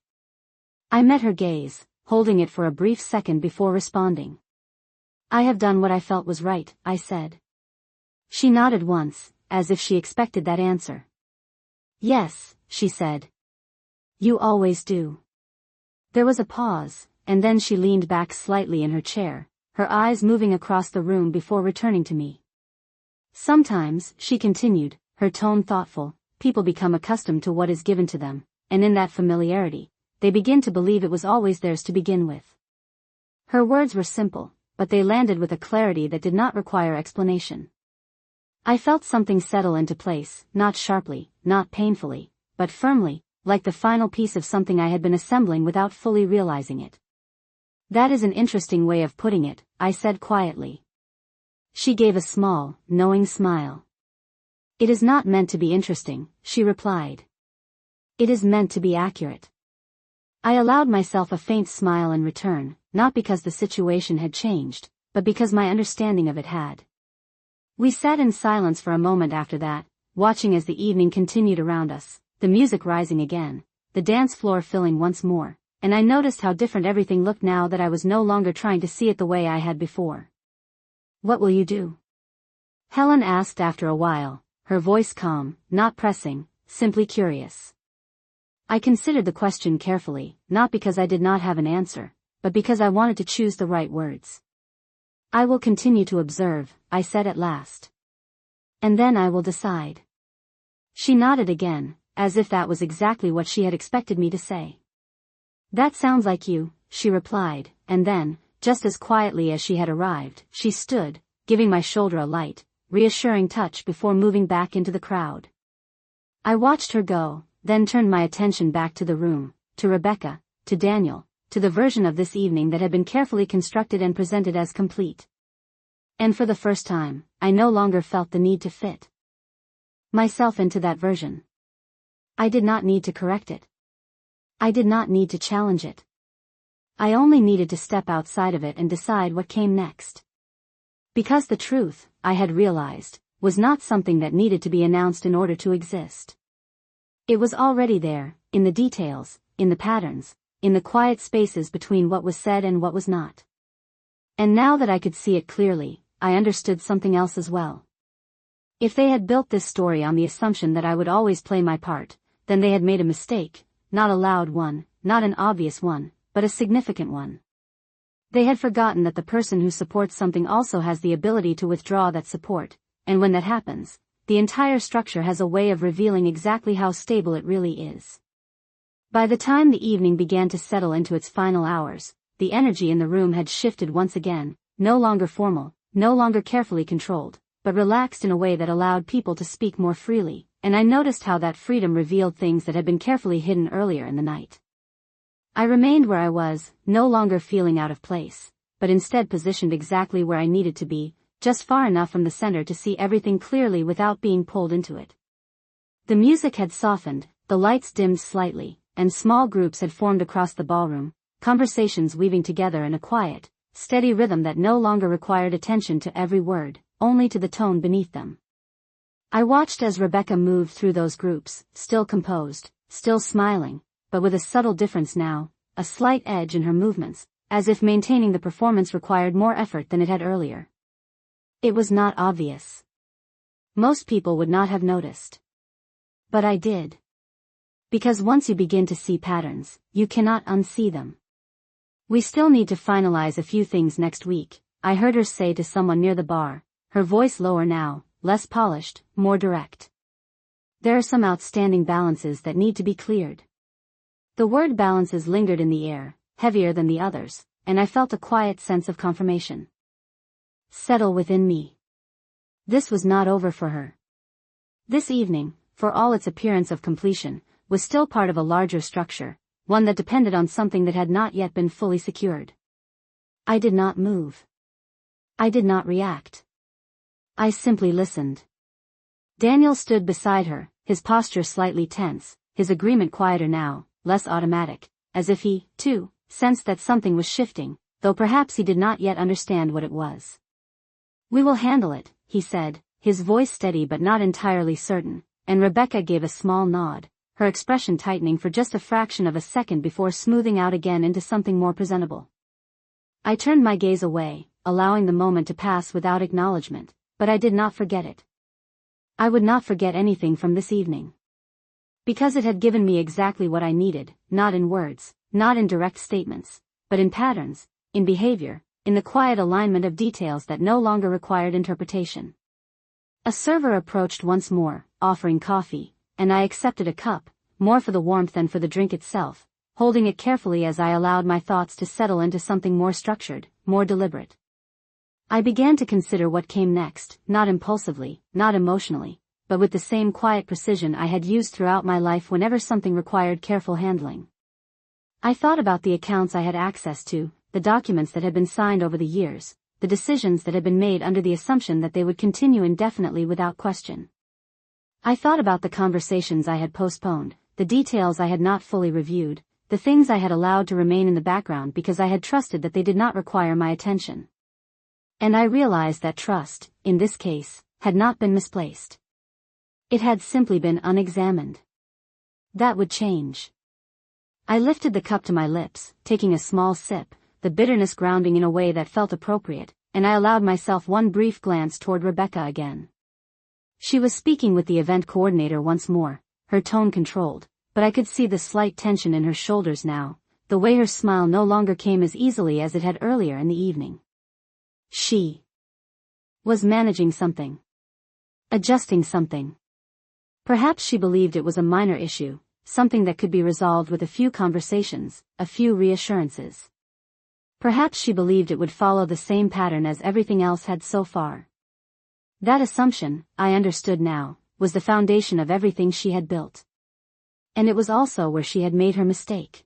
I met her gaze, holding it for a brief second before responding. "I have done what I felt was right," I said. She nodded once, as if she expected that answer. "Yes," she said. "You always do." There was a pause, and then she leaned back slightly in her chair, her eyes moving across the room before returning to me. "Sometimes," she continued, her tone thoughtful, "people become accustomed to what is given to them, and in that familiarity, they begin to believe it was always theirs to begin with." Her words were simple, but they landed with a clarity that did not require explanation. I felt something settle into place, not sharply, not painfully, but firmly, like the final piece of something I had been assembling without fully realizing it. "That is an interesting way of putting it," I said quietly. She gave a small, knowing smile. "It is not meant to be interesting," she replied. "It is meant to be accurate." I allowed myself a faint smile in return, not because the situation had changed, but because my understanding of it had. We sat in silence for a moment after that, watching as the evening continued around us, the music rising again, the dance floor filling once more, and I noticed how different everything looked now that I was no longer trying to see it the way I had before. "What will you do?" Helen asked after a while, her voice calm, not pressing, simply curious. I considered the question carefully, not because I did not have an answer, but because I wanted to choose the right words. "I will continue to observe," I said at last. "And then I will decide." She nodded again, as if that was exactly what she had expected me to say. "That sounds like you," she replied, and then, just as quietly as she had arrived, she stood, giving my shoulder a light, reassuring touch before moving back into the crowd. I watched her go, then turned my attention back to the room, to Rebecca, to Daniel, to the version of this evening that had been carefully constructed and presented as complete. And for the first time, I no longer felt the need to fit myself into that version. I did not need to correct it. I did not need to challenge it. I only needed to step outside of it and decide what came next. Because the truth, I had realized, was not something that needed to be announced in order to exist. It was already there, in the details, in the patterns, in the quiet spaces between what was said and what was not. And now that I could see it clearly, I understood something else as well. If they had built this story on the assumption that I would always play my part, then they had made a mistake, not a loud one, not an obvious one, but a significant one. They had forgotten that the person who supports something also has the ability to withdraw that support, and when that happens, the entire structure has a way of revealing exactly how stable it really is. By the time the evening began to settle into its final hours, the energy in the room had shifted once again, no longer formal, no longer carefully controlled, but relaxed in a way that allowed people to speak more freely, and I noticed how that freedom revealed things that had been carefully hidden earlier in the night. I remained where I was, no longer feeling out of place, but instead positioned exactly where I needed to be, just far enough from the center to see everything clearly without being pulled into it. The music had softened, the lights dimmed slightly, and small groups had formed across the ballroom, conversations weaving together in a quiet, steady rhythm that no longer required attention to every word, only to the tone beneath them. I watched as Rebecca moved through those groups, still composed, still smiling, but with a subtle difference now, a slight edge in her movements, as if maintaining the performance required more effort than it had earlier. It was not obvious. Most people would not have noticed. But I did. Because once you begin to see patterns, you cannot unsee them. "We still need to finalize a few things next week," I heard her say to someone near the bar, her voice lower now, less polished, more direct. "There are some outstanding balances that need to be cleared." The word balances lingered in the air, heavier than the others, and I felt a quiet sense of confirmation settle within me. This was not over for her. This evening, for all its appearance of completion, was still part of a larger structure, one that depended on something that had not yet been fully secured. I did not move. I did not react. I simply listened. Daniel stood beside her, his posture slightly tense, his agreement quieter now, less automatic, as if he, too, sensed that something was shifting, though perhaps he did not yet understand what it was. "We will handle it," he said, his voice steady but not entirely certain, and Rebecca gave a small nod, her expression tightening for just a fraction of a second before smoothing out again into something more presentable. I turned my gaze away, allowing the moment to pass without acknowledgement, but I did not forget it. I would not forget anything from this evening. Because it had given me exactly what I needed, not in words, not in direct statements, but in patterns, in behavior, in the quiet alignment of details that no longer required interpretation. A server approached once more, offering coffee, and I accepted a cup, more for the warmth than for the drink itself, holding it carefully as I allowed my thoughts to settle into something more structured, more deliberate. I began to consider what came next, not impulsively, not emotionally, but with the same quiet precision I had used throughout my life whenever something required careful handling. I thought about the accounts I had access to, the documents that had been signed over the years, the decisions that had been made under the assumption that they would continue indefinitely without question. I thought about the conversations I had postponed, the details I had not fully reviewed, the things I had allowed to remain in the background because I had trusted that they did not require my attention. And I realized that trust, in this case, had not been misplaced. It had simply been unexamined. That would change. I lifted the cup to my lips, taking a small sip, the bitterness grounding in a way that felt appropriate, and I allowed myself one brief glance toward Rebecca again. She was speaking with the event coordinator once more, her tone controlled, but I could see the slight tension in her shoulders now, the way her smile no longer came as easily as it had earlier in the evening. She was managing something. Adjusting something. Perhaps she believed it was a minor issue, something that could be resolved with a few conversations, a few reassurances. Perhaps she believed it would follow the same pattern as everything else had so far. That assumption, I understood now, was the foundation of everything she had built. And it was also where she had made her mistake.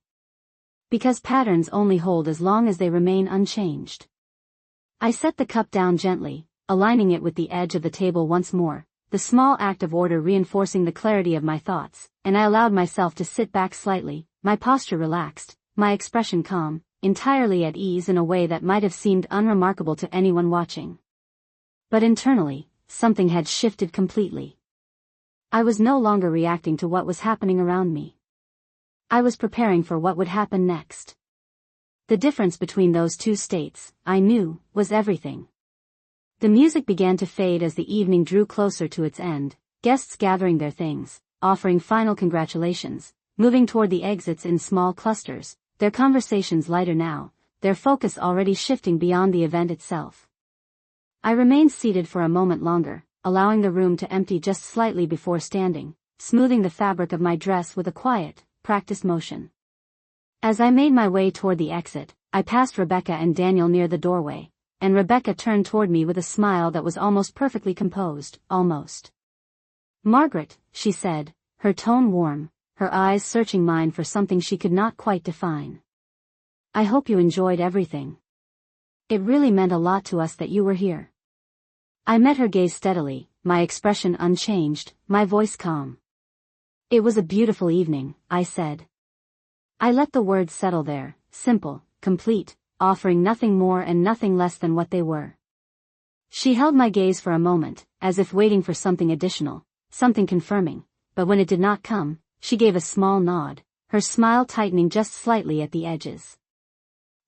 Because patterns only hold as long as they remain unchanged. I set the cup down gently, aligning it with the edge of the table once more, the small act of order reinforcing the clarity of my thoughts, and I allowed myself to sit back slightly, my posture relaxed, my expression calm, entirely at ease in a way that might have seemed unremarkable to anyone watching. But internally, something had shifted completely. I was no longer reacting to what was happening around me. I was preparing for what would happen next. The difference between those two states, I knew, was everything. The music began to fade as the evening drew closer to its end, guests gathering their things, offering final congratulations, moving toward the exits in small clusters, their conversations lighter now, their focus already shifting beyond the event itself. I remained seated for a moment longer, allowing the room to empty just slightly before standing, smoothing the fabric of my dress with a quiet, practiced motion. As I made my way toward the exit, I passed Rebecca and Daniel near the doorway, and Rebecca turned toward me with a smile that was almost perfectly composed, almost. "Margaret," she said, her tone warm, her eyes searching mine for something she could not quite define. "I hope you enjoyed everything. It really meant a lot to us that you were here." I met her gaze steadily, my expression unchanged, my voice calm. "It was a beautiful evening," I said. I let the words settle there, simple, complete, offering nothing more and nothing less than what they were. She held my gaze for a moment, as if waiting for something additional, something confirming, but when it did not come, she gave a small nod, her smile tightening just slightly at the edges.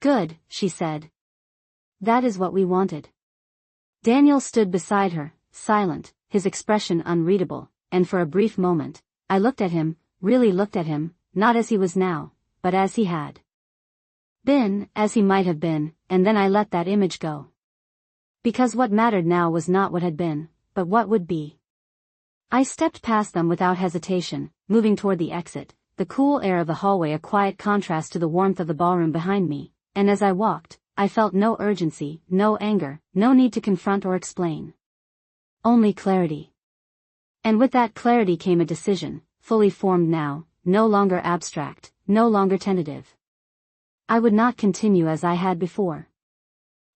"Good," she said. "That is what we wanted." Daniel stood beside her, silent, his expression unreadable, and for a brief moment, I looked at him, really looked at him, not as he was now, but as he had been, as he might have been, and then I let that image go. Because what mattered now was not what had been, but what would be. I stepped past them without hesitation, moving toward the exit, the cool air of the hallway a quiet contrast to the warmth of the ballroom behind me, and as I walked, I felt no urgency, no anger, no need to confront or explain. Only clarity. And with that clarity came a decision, fully formed now, no longer abstract, no longer tentative. I would not continue as I had before.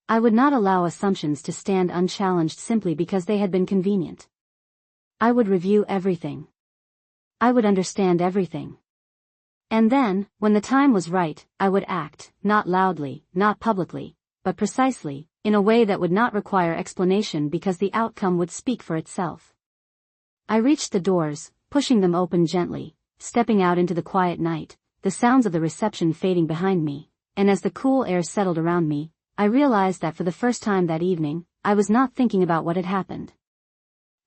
I would not allow assumptions to stand unchallenged simply because they had been convenient. I would review everything. I would understand everything. And then, when the time was right, I would act, not loudly, not publicly, but precisely, in a way that would not require explanation because the outcome would speak for itself. I reached the doors, pushing them open gently, stepping out into the quiet night, the sounds of the reception fading behind me, and as the cool air settled around me, I realized that for the first time that evening, I was not thinking about what had happened.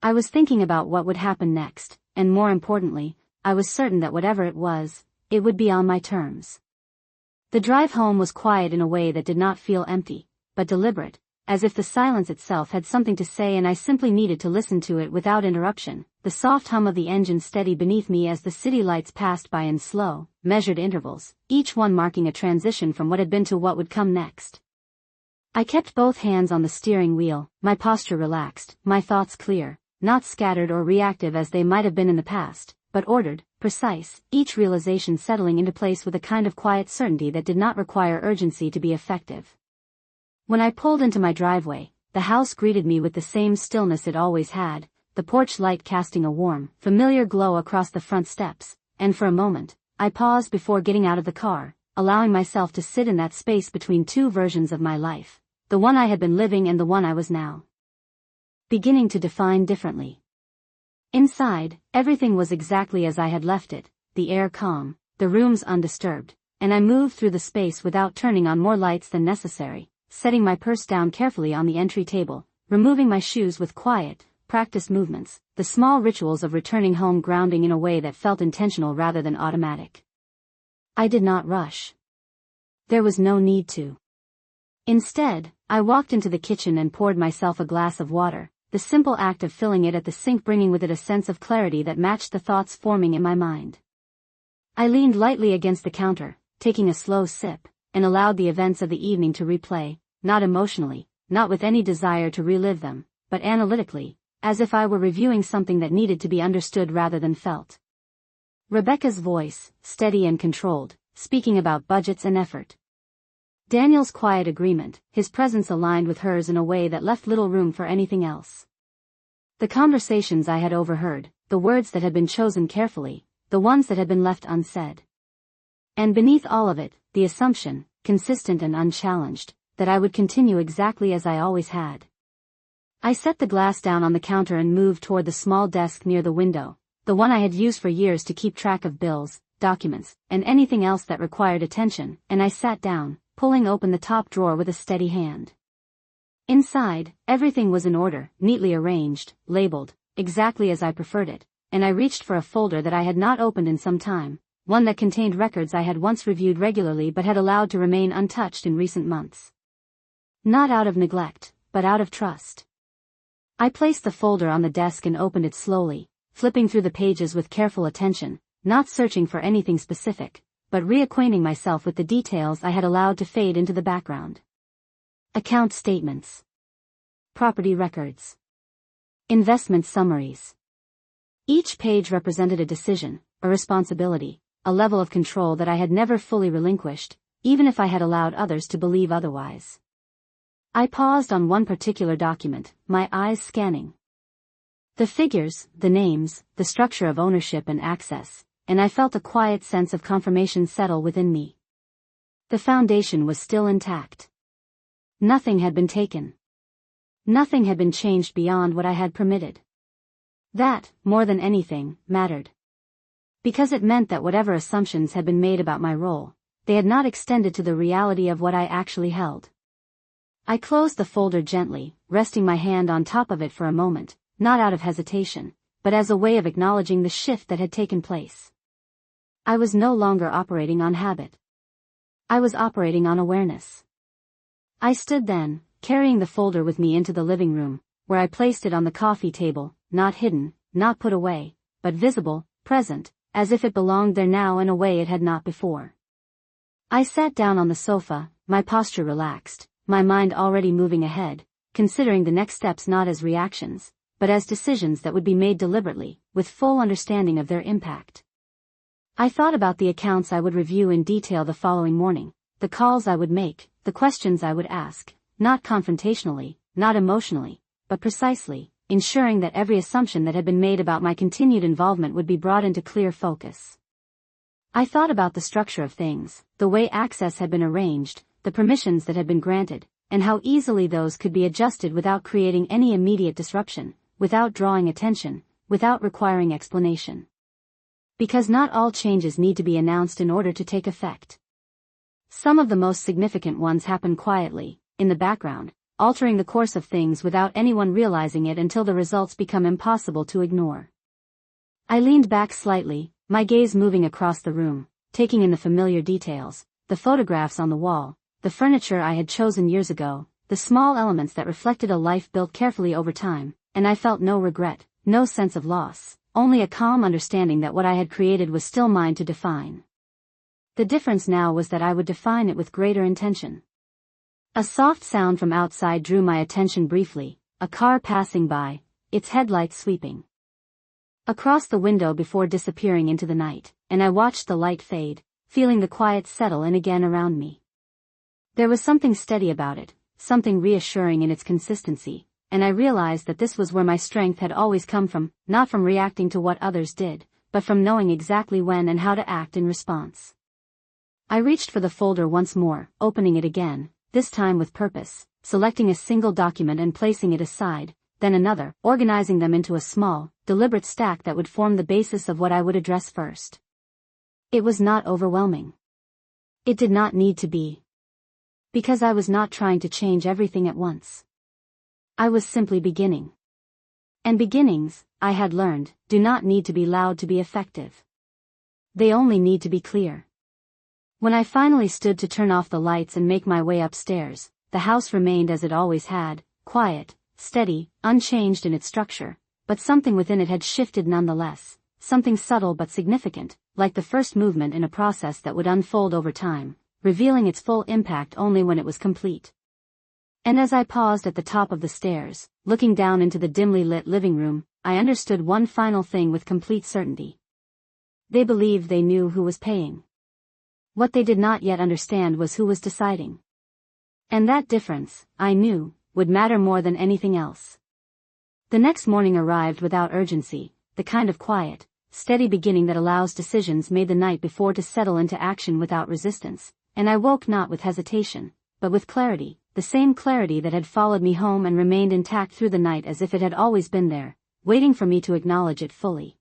I was thinking about what would happen next, and more importantly, I was certain that whatever it was, it would be on my terms. The drive home was quiet in a way that did not feel empty, but deliberate, as if the silence itself had something to say and I simply needed to listen to it without interruption, the soft hum of the engine steady beneath me as the city lights passed by in slow, measured intervals, each one marking a transition from what had been to what would come next. I kept both hands on the steering wheel, my posture relaxed, my thoughts clear, not scattered or reactive as they might have been in the past, but ordered, precise, each realization settling into place with a kind of quiet certainty that did not require urgency to be effective. When I pulled into my driveway, the house greeted me with the same stillness it always had, the porch light casting a warm, familiar glow across the front steps, and for a moment, I paused before getting out of the car, allowing myself to sit in that space between two versions of my life, the one I had been living and the one I was now beginning to define differently. Inside, everything was exactly as I had left it, the air calm, the rooms undisturbed, and I moved through the space without turning on more lights than necessary, setting my purse down carefully on the entry table, removing my shoes with quiet, practiced movements, the small rituals of returning home grounding in a way that felt intentional rather than automatic. I did not rush. There was no need to. Instead, I walked into the kitchen and poured myself a glass of water, the simple act of filling it at the sink bringing with it a sense of clarity that matched the thoughts forming in my mind. I leaned lightly against the counter, taking a slow sip, and allowed the events of the evening to replay, not emotionally, not with any desire to relive them, but analytically, as if I were reviewing something that needed to be understood rather than felt. Rebecca's voice, steady and controlled, speaking about budgets and effort. Daniel's quiet agreement, his presence aligned with hers in a way that left little room for anything else. The conversations I had overheard, the words that had been chosen carefully, the ones that had been left unsaid. And beneath all of it, the assumption, consistent and unchallenged, that I would continue exactly as I always had. I set the glass down on the counter and moved toward the small desk near the window, the one I had used for years to keep track of bills, documents, and anything else that required attention, and I sat down, pulling open the top drawer with a steady hand. Inside, everything was in order, neatly arranged, labeled, exactly as I preferred it, and I reached for a folder that I had not opened in some time, one that contained records I had once reviewed regularly but had allowed to remain untouched in recent months. Not out of neglect, but out of trust. I placed the folder on the desk and opened it slowly, flipping through the pages with careful attention, not searching for anything specific, but reacquainting myself with the details I had allowed to fade into the background. Account statements. Property records. Investment summaries. Each page represented a decision, a responsibility, a level of control that I had never fully relinquished, even if I had allowed others to believe otherwise. I paused on one particular document, my eyes scanning the figures, the names, the structure of ownership and access, and I felt a quiet sense of confirmation settle within me. The foundation was still intact. Nothing had been taken. Nothing had been changed beyond what I had permitted. That, more than anything, mattered. Because it meant that whatever assumptions had been made about my role, they had not extended to the reality of what I actually held. I closed the folder gently, resting my hand on top of it for a moment, not out of hesitation, but as a way of acknowledging the shift that had taken place. I was no longer operating on habit. I was operating on awareness. I stood then, carrying the folder with me into the living room, where I placed it on the coffee table, not hidden, not put away, but visible, present, as if it belonged there now in a way it had not before. I sat down on the sofa, my posture relaxed, my mind already moving ahead, considering the next steps not as reactions, but as decisions that would be made deliberately, with full understanding of their impact. I thought about the accounts I would review in detail the following morning, the calls I would make, the questions I would ask, not confrontationally, not emotionally, but precisely, ensuring that every assumption that had been made about my continued involvement would be brought into clear focus. I thought about the structure of things, the way access had been arranged, the permissions that had been granted, and how easily those could be adjusted without creating any immediate disruption, without drawing attention, without requiring explanation. Because not all changes need to be announced in order to take effect. Some of the most significant ones happen quietly, in the background, altering the course of things without anyone realizing it until the results become impossible to ignore. I leaned back slightly, my gaze moving across the room, taking in the familiar details, the photographs on the wall, the furniture I had chosen years ago, the small elements that reflected a life built carefully over time, and I felt no regret, no sense of loss, only a calm understanding that what I had created was still mine to define. The difference now was that I would define it with greater intention. A soft sound from outside drew my attention briefly, a car passing by, its headlights sweeping across the window before disappearing into the night, and I watched the light fade, feeling the quiet settle in again around me. There was something steady about it, something reassuring in its consistency, and I realized that this was where my strength had always come from, not from reacting to what others did, but from knowing exactly when and how to act in response. I reached for the folder once more, opening it again, this time with purpose, selecting a single document and placing it aside, then another, organizing them into a small, deliberate stack that would form the basis of what I would address first. It was not overwhelming. It did not need to be. Because I was not trying to change everything at once. I was simply beginning. And beginnings, I had learned, do not need to be loud to be effective. They only need to be clear. When I finally stood to turn off the lights and make my way upstairs, the house remained as it always had, quiet, steady, unchanged in its structure, but something within it had shifted nonetheless, something subtle but significant, like the first movement in a process that would unfold over time, revealing its full impact only when it was complete. And as I paused at the top of the stairs, looking down into the dimly lit living room, I understood one final thing with complete certainty. They believed they knew who was paying. What they did not yet understand was who was deciding. And that difference, I knew, would matter more than anything else. The next morning arrived without urgency, the kind of quiet, steady beginning that allows decisions made the night before to settle into action without resistance, and I woke not with hesitation, but with clarity, the same clarity that had followed me home and remained intact through the night as if it had always been there, waiting for me to acknowledge it fully.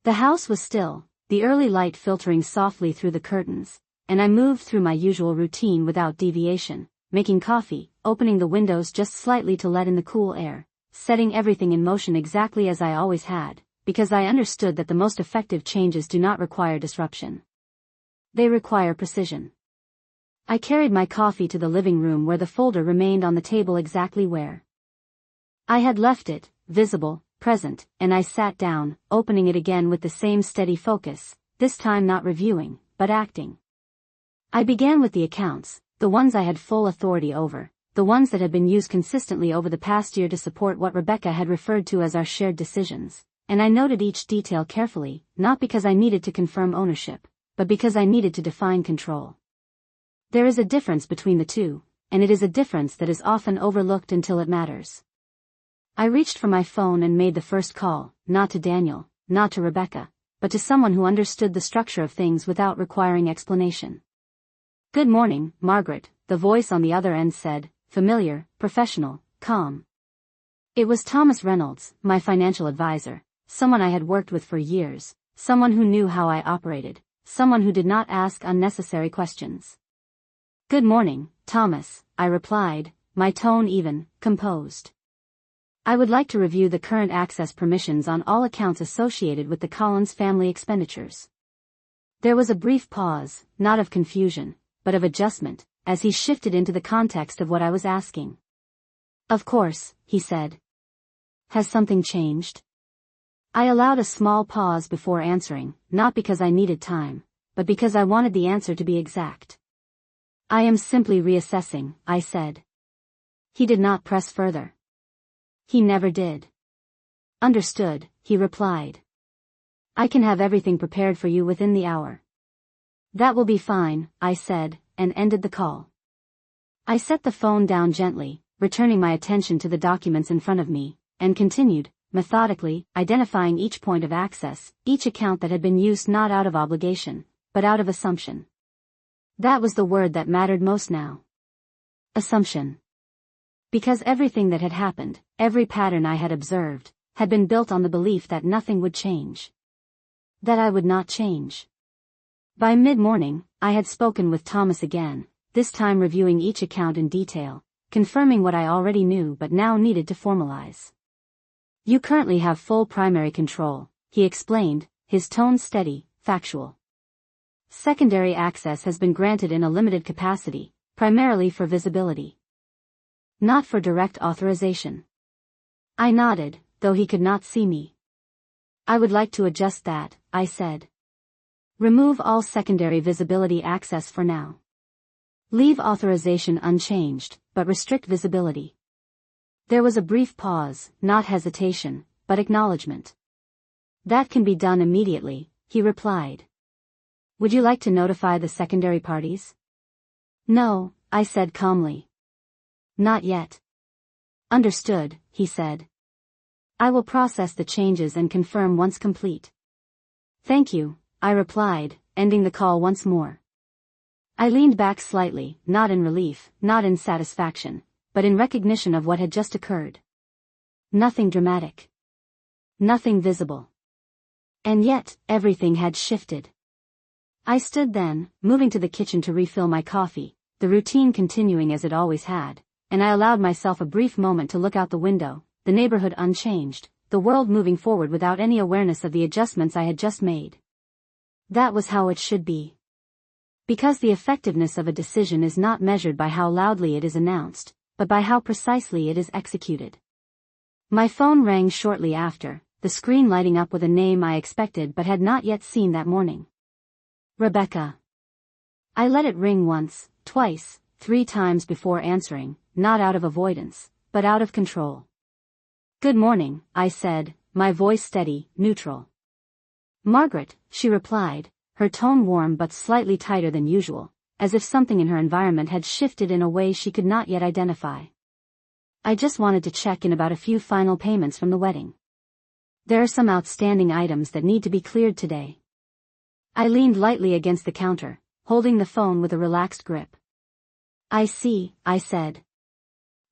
The house was still, the early light filtering softly through the curtains, and I moved through my usual routine without deviation, making coffee, opening the windows just slightly to let in the cool air, setting everything in motion exactly as I always had, because I understood that the most effective changes do not require disruption. They require precision. I carried my coffee to the living room where the folder remained on the table exactly where I had left it, visible, present, and I sat down, opening it again with the same steady focus, this time not reviewing, but acting. I began with the accounts, the ones I had full authority over, the ones that had been used consistently over the past year to support what Rebecca had referred to as our shared decisions, and I noted each detail carefully, not because I needed to confirm ownership, but because I needed to define control. There is a difference between the two, and it is a difference that is often overlooked until it matters. I reached for my phone and made the first call, not to Daniel, not to Rebecca, but to someone who understood the structure of things without requiring explanation. "Good morning, Margaret," the voice on the other end said, familiar, professional, calm. It was Thomas Reynolds, my financial advisor, someone I had worked with for years, someone who knew how I operated, someone who did not ask unnecessary questions. "Good morning, Thomas," I replied, my tone even, composed. "I would like to review the current access permissions on all accounts associated with the Collins family expenditures." There was a brief pause, not of confusion, but of adjustment, as he shifted into the context of what I was asking. "Of course," he said. "Has something changed?" I allowed a small pause before answering, not because I needed time, but because I wanted the answer to be exact. "I am simply reassessing," I said. He did not press further. He never did. "Understood," he replied. "I can have everything prepared for you within the hour." "That will be fine," I said, and ended the call. I set the phone down gently, returning my attention to the documents in front of me, and continued, methodically, identifying each point of access, each account that had been used not out of obligation, but out of assumption. That was the word that mattered most now. Assumption. Because everything that had happened, every pattern I had observed, had been built on the belief that nothing would change. That I would not change. By mid-morning, I had spoken with Thomas again, this time reviewing each account in detail, confirming what I already knew but now needed to formalize. "You currently have full primary control," he explained, his tone steady, factual. "Secondary access has been granted in a limited capacity, primarily for visibility. Not for direct authorization." I nodded, though he could not see me. "I would like to adjust that," I said. "Remove all secondary visibility access for now. Leave authorization unchanged, but restrict visibility." There was a brief pause, not hesitation, but acknowledgement. "That can be done immediately," he replied. "Would you like to notify the secondary parties?" "No," I said calmly. "Not yet." "Understood," he said. "I will process the changes and confirm once complete." "Thank you," I replied, ending the call once more. I leaned back slightly, not in relief, not in satisfaction, but in recognition of what had just occurred. Nothing dramatic. Nothing visible. And yet, everything had shifted. I stood then, moving to the kitchen to refill my coffee, the routine continuing as it always had, and I allowed myself a brief moment to look out the window, the neighborhood unchanged, the world moving forward without any awareness of the adjustments I had just made. That was how it should be. Because the effectiveness of a decision is not measured by how loudly it is announced, but by how precisely it is executed. My phone rang shortly after, the screen lighting up with a name I expected but had not yet seen that morning. Rebecca. I let it ring once, twice, 3 times before answering, not out of avoidance, but out of control. "Good morning," I said, my voice steady, neutral. "Margaret," she replied, her tone warm but slightly tighter than usual, as if something in her environment had shifted in a way she could not yet identify. "I just wanted to check in about a few final payments from the wedding. There are some outstanding items that need to be cleared today." I leaned lightly against the counter, holding the phone with a relaxed grip. "I see," I said.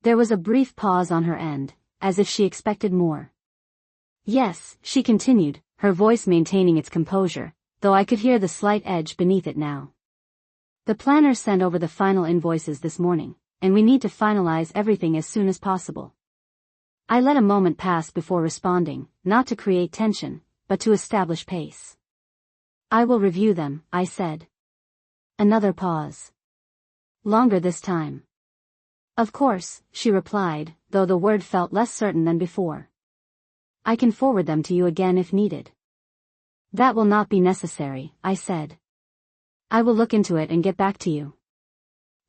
There was a brief pause on her end, as if she expected more. "Yes," she continued, her voice maintaining its composure, though I could hear the slight edge beneath it now. "The planner sent over the final invoices this morning, and we need to finalize everything as soon as possible." I let a moment pass before responding, not to create tension, but to establish pace. "I will review them," I said. Another pause. Longer this time. "Of course," she replied, though the word felt less certain than before. "I can forward them to you again if needed." "That will not be necessary," I said. "I will look into it and get back to you."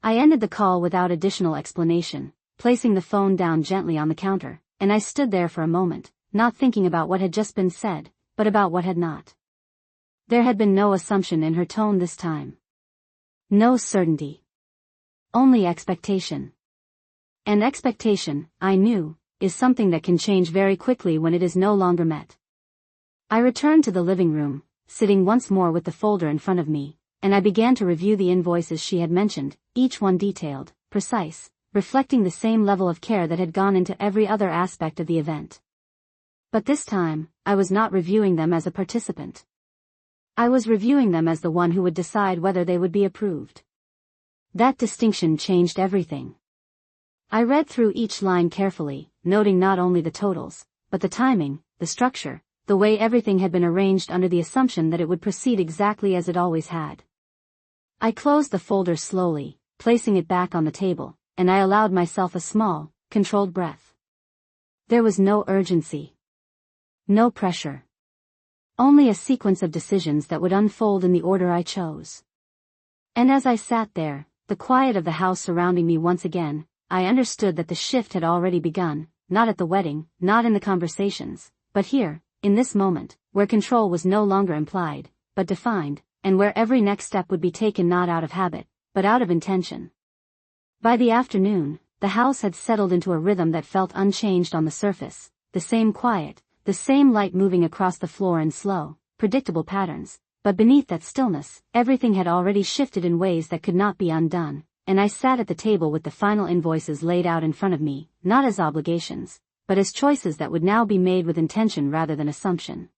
I ended the call without additional explanation, placing the phone down gently on the counter, and I stood there for a moment, not thinking about what had just been said, but about what had not. There had been no assumption in her tone this time. No certainty. Only expectation. And expectation, I knew, is something that can change very quickly when it is no longer met. I returned to the living room, sitting once more with the folder in front of me, and I began to review the invoices she had mentioned, each one detailed, precise, reflecting the same level of care that had gone into every other aspect of the event. But this time, I was not reviewing them as a participant. I was reviewing them as the one who would decide whether they would be approved. That distinction changed everything. I read through each line carefully, noting not only the totals, but the timing, the structure, the way everything had been arranged under the assumption that it would proceed exactly as it always had. I closed the folder slowly, placing it back on the table, and I allowed myself a small, controlled breath. There was no urgency. No pressure. Only a sequence of decisions that would unfold in the order I chose. And as I sat there, the quiet of the house surrounding me once again, I understood that the shift had already begun, not at the wedding, not in the conversations, but here, in this moment, where control was no longer implied, but defined, and where every next step would be taken not out of habit, but out of intention. By the afternoon, the house had settled into a rhythm that felt unchanged on the surface, the same quiet, the same light moving across the floor in slow, predictable patterns, but beneath that stillness, everything had already shifted in ways that could not be undone, and I sat at the table with the final invoices laid out in front of me, not as obligations, but as choices that would now be made with intention rather than assumption.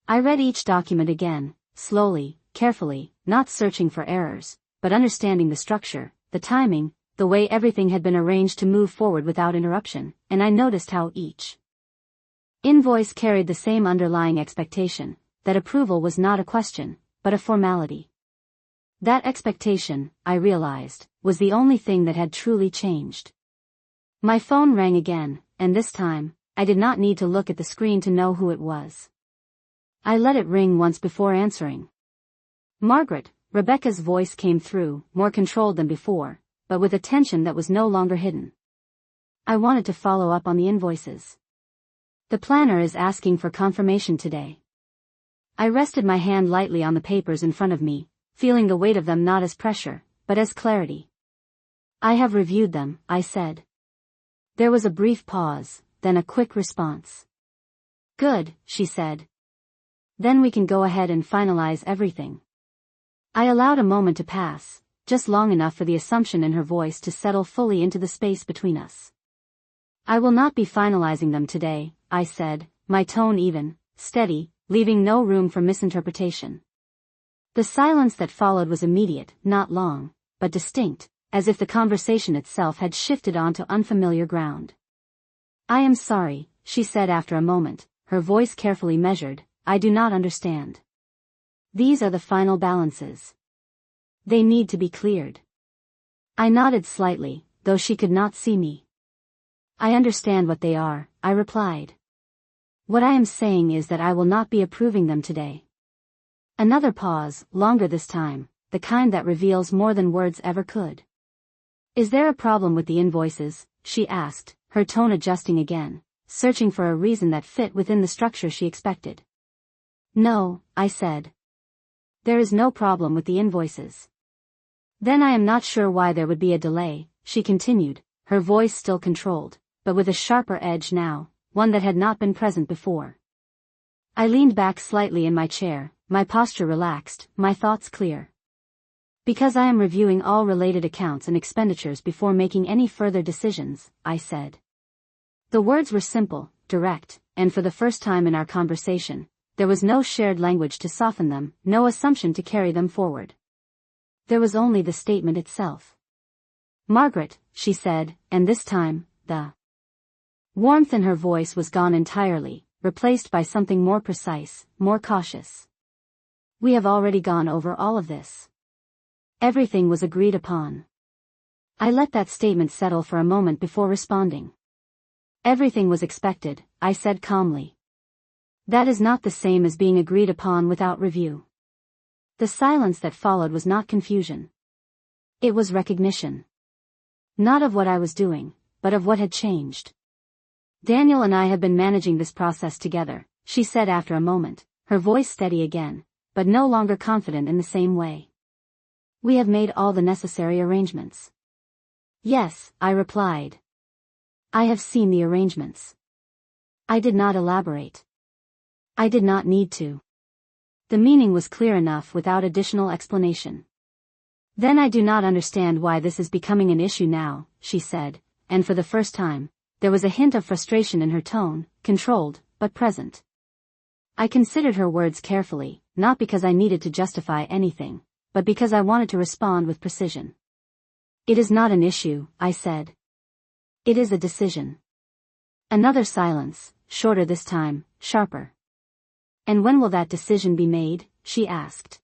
I read each document again, slowly, carefully, not searching for errors, but understanding the structure, the timing, the way everything had been arranged to move forward without interruption, and I noticed how each invoice carried the same underlying expectation, that approval was not a question, but a formality. That expectation, I realized, was the only thing that had truly changed. My phone rang again, and this time, I did not need to look at the screen to know who it was. I let it ring once before answering. Margaret, Rebecca's voice came through, more controlled than before, but with a tension that was no longer hidden. I wanted to follow up on the invoices. The planner is asking for confirmation today. I rested my hand lightly on the papers in front of me, feeling the weight of them not as pressure, but as clarity. I have reviewed them, I said. There was a brief pause, then a quick response. Good, she said. Then we can go ahead and finalize everything. I allowed a moment to pass, just long enough for the assumption in her voice to settle fully into the space between us. I will not be finalizing them today, I said, my tone even, steady, leaving no room for misinterpretation. The silence that followed was immediate, not long, but distinct, as if the conversation itself had shifted onto unfamiliar ground. I am sorry, she said after a moment, her voice carefully measured, I do not understand. These are the final balances. They need to be cleared. I nodded slightly, though she could not see me. I understand what they are, I replied. What I am saying is that I will not be approving them today. Another pause, longer this time, the kind that reveals more than words ever could. Is there a problem with the invoices? She asked, her tone adjusting again, searching for a reason that fit within the structure she expected. No, I said. There is no problem with the invoices. Then I am not sure why there would be a delay, she continued, her voice still controlled, but with a sharper edge now, one that had not been present before. I leaned back slightly in my chair, my posture relaxed, my thoughts clear. Because I am reviewing all related accounts and expenditures before making any further decisions, I said. The words were simple, direct, and for the first time in our conversation, there was no shared language to soften them, no assumption to carry them forward. There was only the statement itself. Margaret, she said, and this time, the warmth in her voice was gone entirely, replaced by something more precise, more cautious. We have already gone over all of this. Everything was agreed upon. I let that statement settle for a moment before responding. Everything was expected, I said calmly. That is not the same as being agreed upon without review. The silence that followed was not confusion. It was recognition. Not of what I was doing, but of what had changed. Daniel and I have been managing this process together, she said after a moment, her voice steady again, but no longer confident in the same way. We have made all the necessary arrangements. Yes, I replied. I have seen the arrangements. I did not elaborate. I did not need to. The meaning was clear enough without additional explanation. Then I do not understand why this is becoming an issue now, she said, and for the first time, there was a hint of frustration in her tone, controlled, but present. I considered her words carefully, not because I needed to justify anything, but because I wanted to respond with precision. It is not an issue, I said. It is a decision. Another silence, shorter this time, sharper. And when will that decision be made? She asked.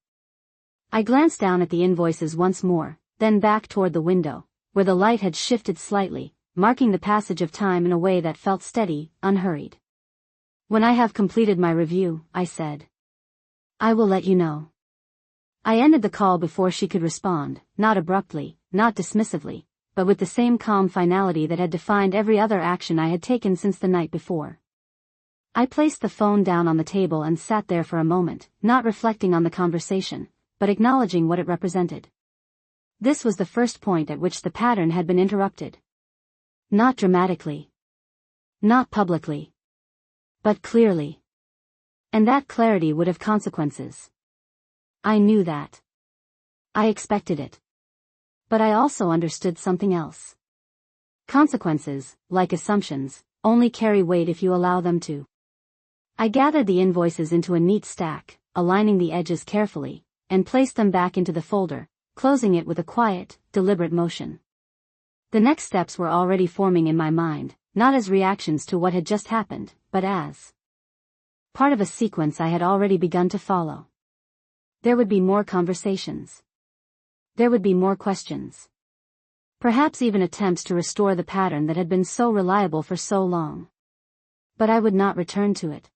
I glanced down at the invoices once more, then back toward the window, where the light had shifted slightly, marking the passage of time in a way that felt steady, unhurried. When I have completed my review, I said. I will let you know. I ended the call before she could respond, not abruptly, not dismissively, but with the same calm finality that had defined every other action I had taken since the night before. I placed the phone down on the table and sat there for a moment, not reflecting on the conversation, but acknowledging what it represented. This was the first point at which the pattern had been interrupted. Not dramatically. Not publicly. But clearly. And that clarity would have consequences. I knew that. I expected it. But I also understood something else. Consequences, like assumptions, only carry weight if you allow them to. I gathered the invoices into a neat stack, aligning the edges carefully, and placed them back into the folder, closing it with a quiet, deliberate motion. The next steps were already forming in my mind, not as reactions to what had just happened, but as part of a sequence I had already begun to follow. There would be more conversations. There would be more questions. Perhaps even attempts to restore the pattern that had been so reliable for so long. But I would not return to it.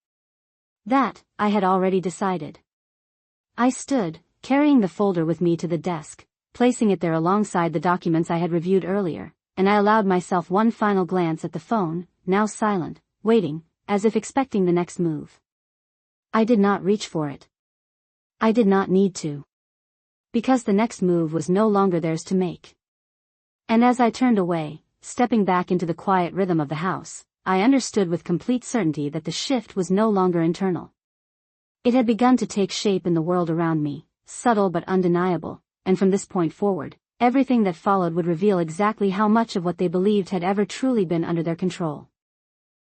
That, I had already decided. I stood, carrying the folder with me to the desk, placing it there alongside the documents I had reviewed earlier, and I allowed myself one final glance at the phone, now silent, waiting, as if expecting the next move. I did not reach for it. I did not need to. Because the next move was no longer theirs to make. And as I turned away, stepping back into the quiet rhythm of the house, I understood with complete certainty that the shift was no longer internal. It had begun to take shape in the world around me, subtle but undeniable, and from this point forward, everything that followed would reveal exactly how much of what they believed had ever truly been under their control.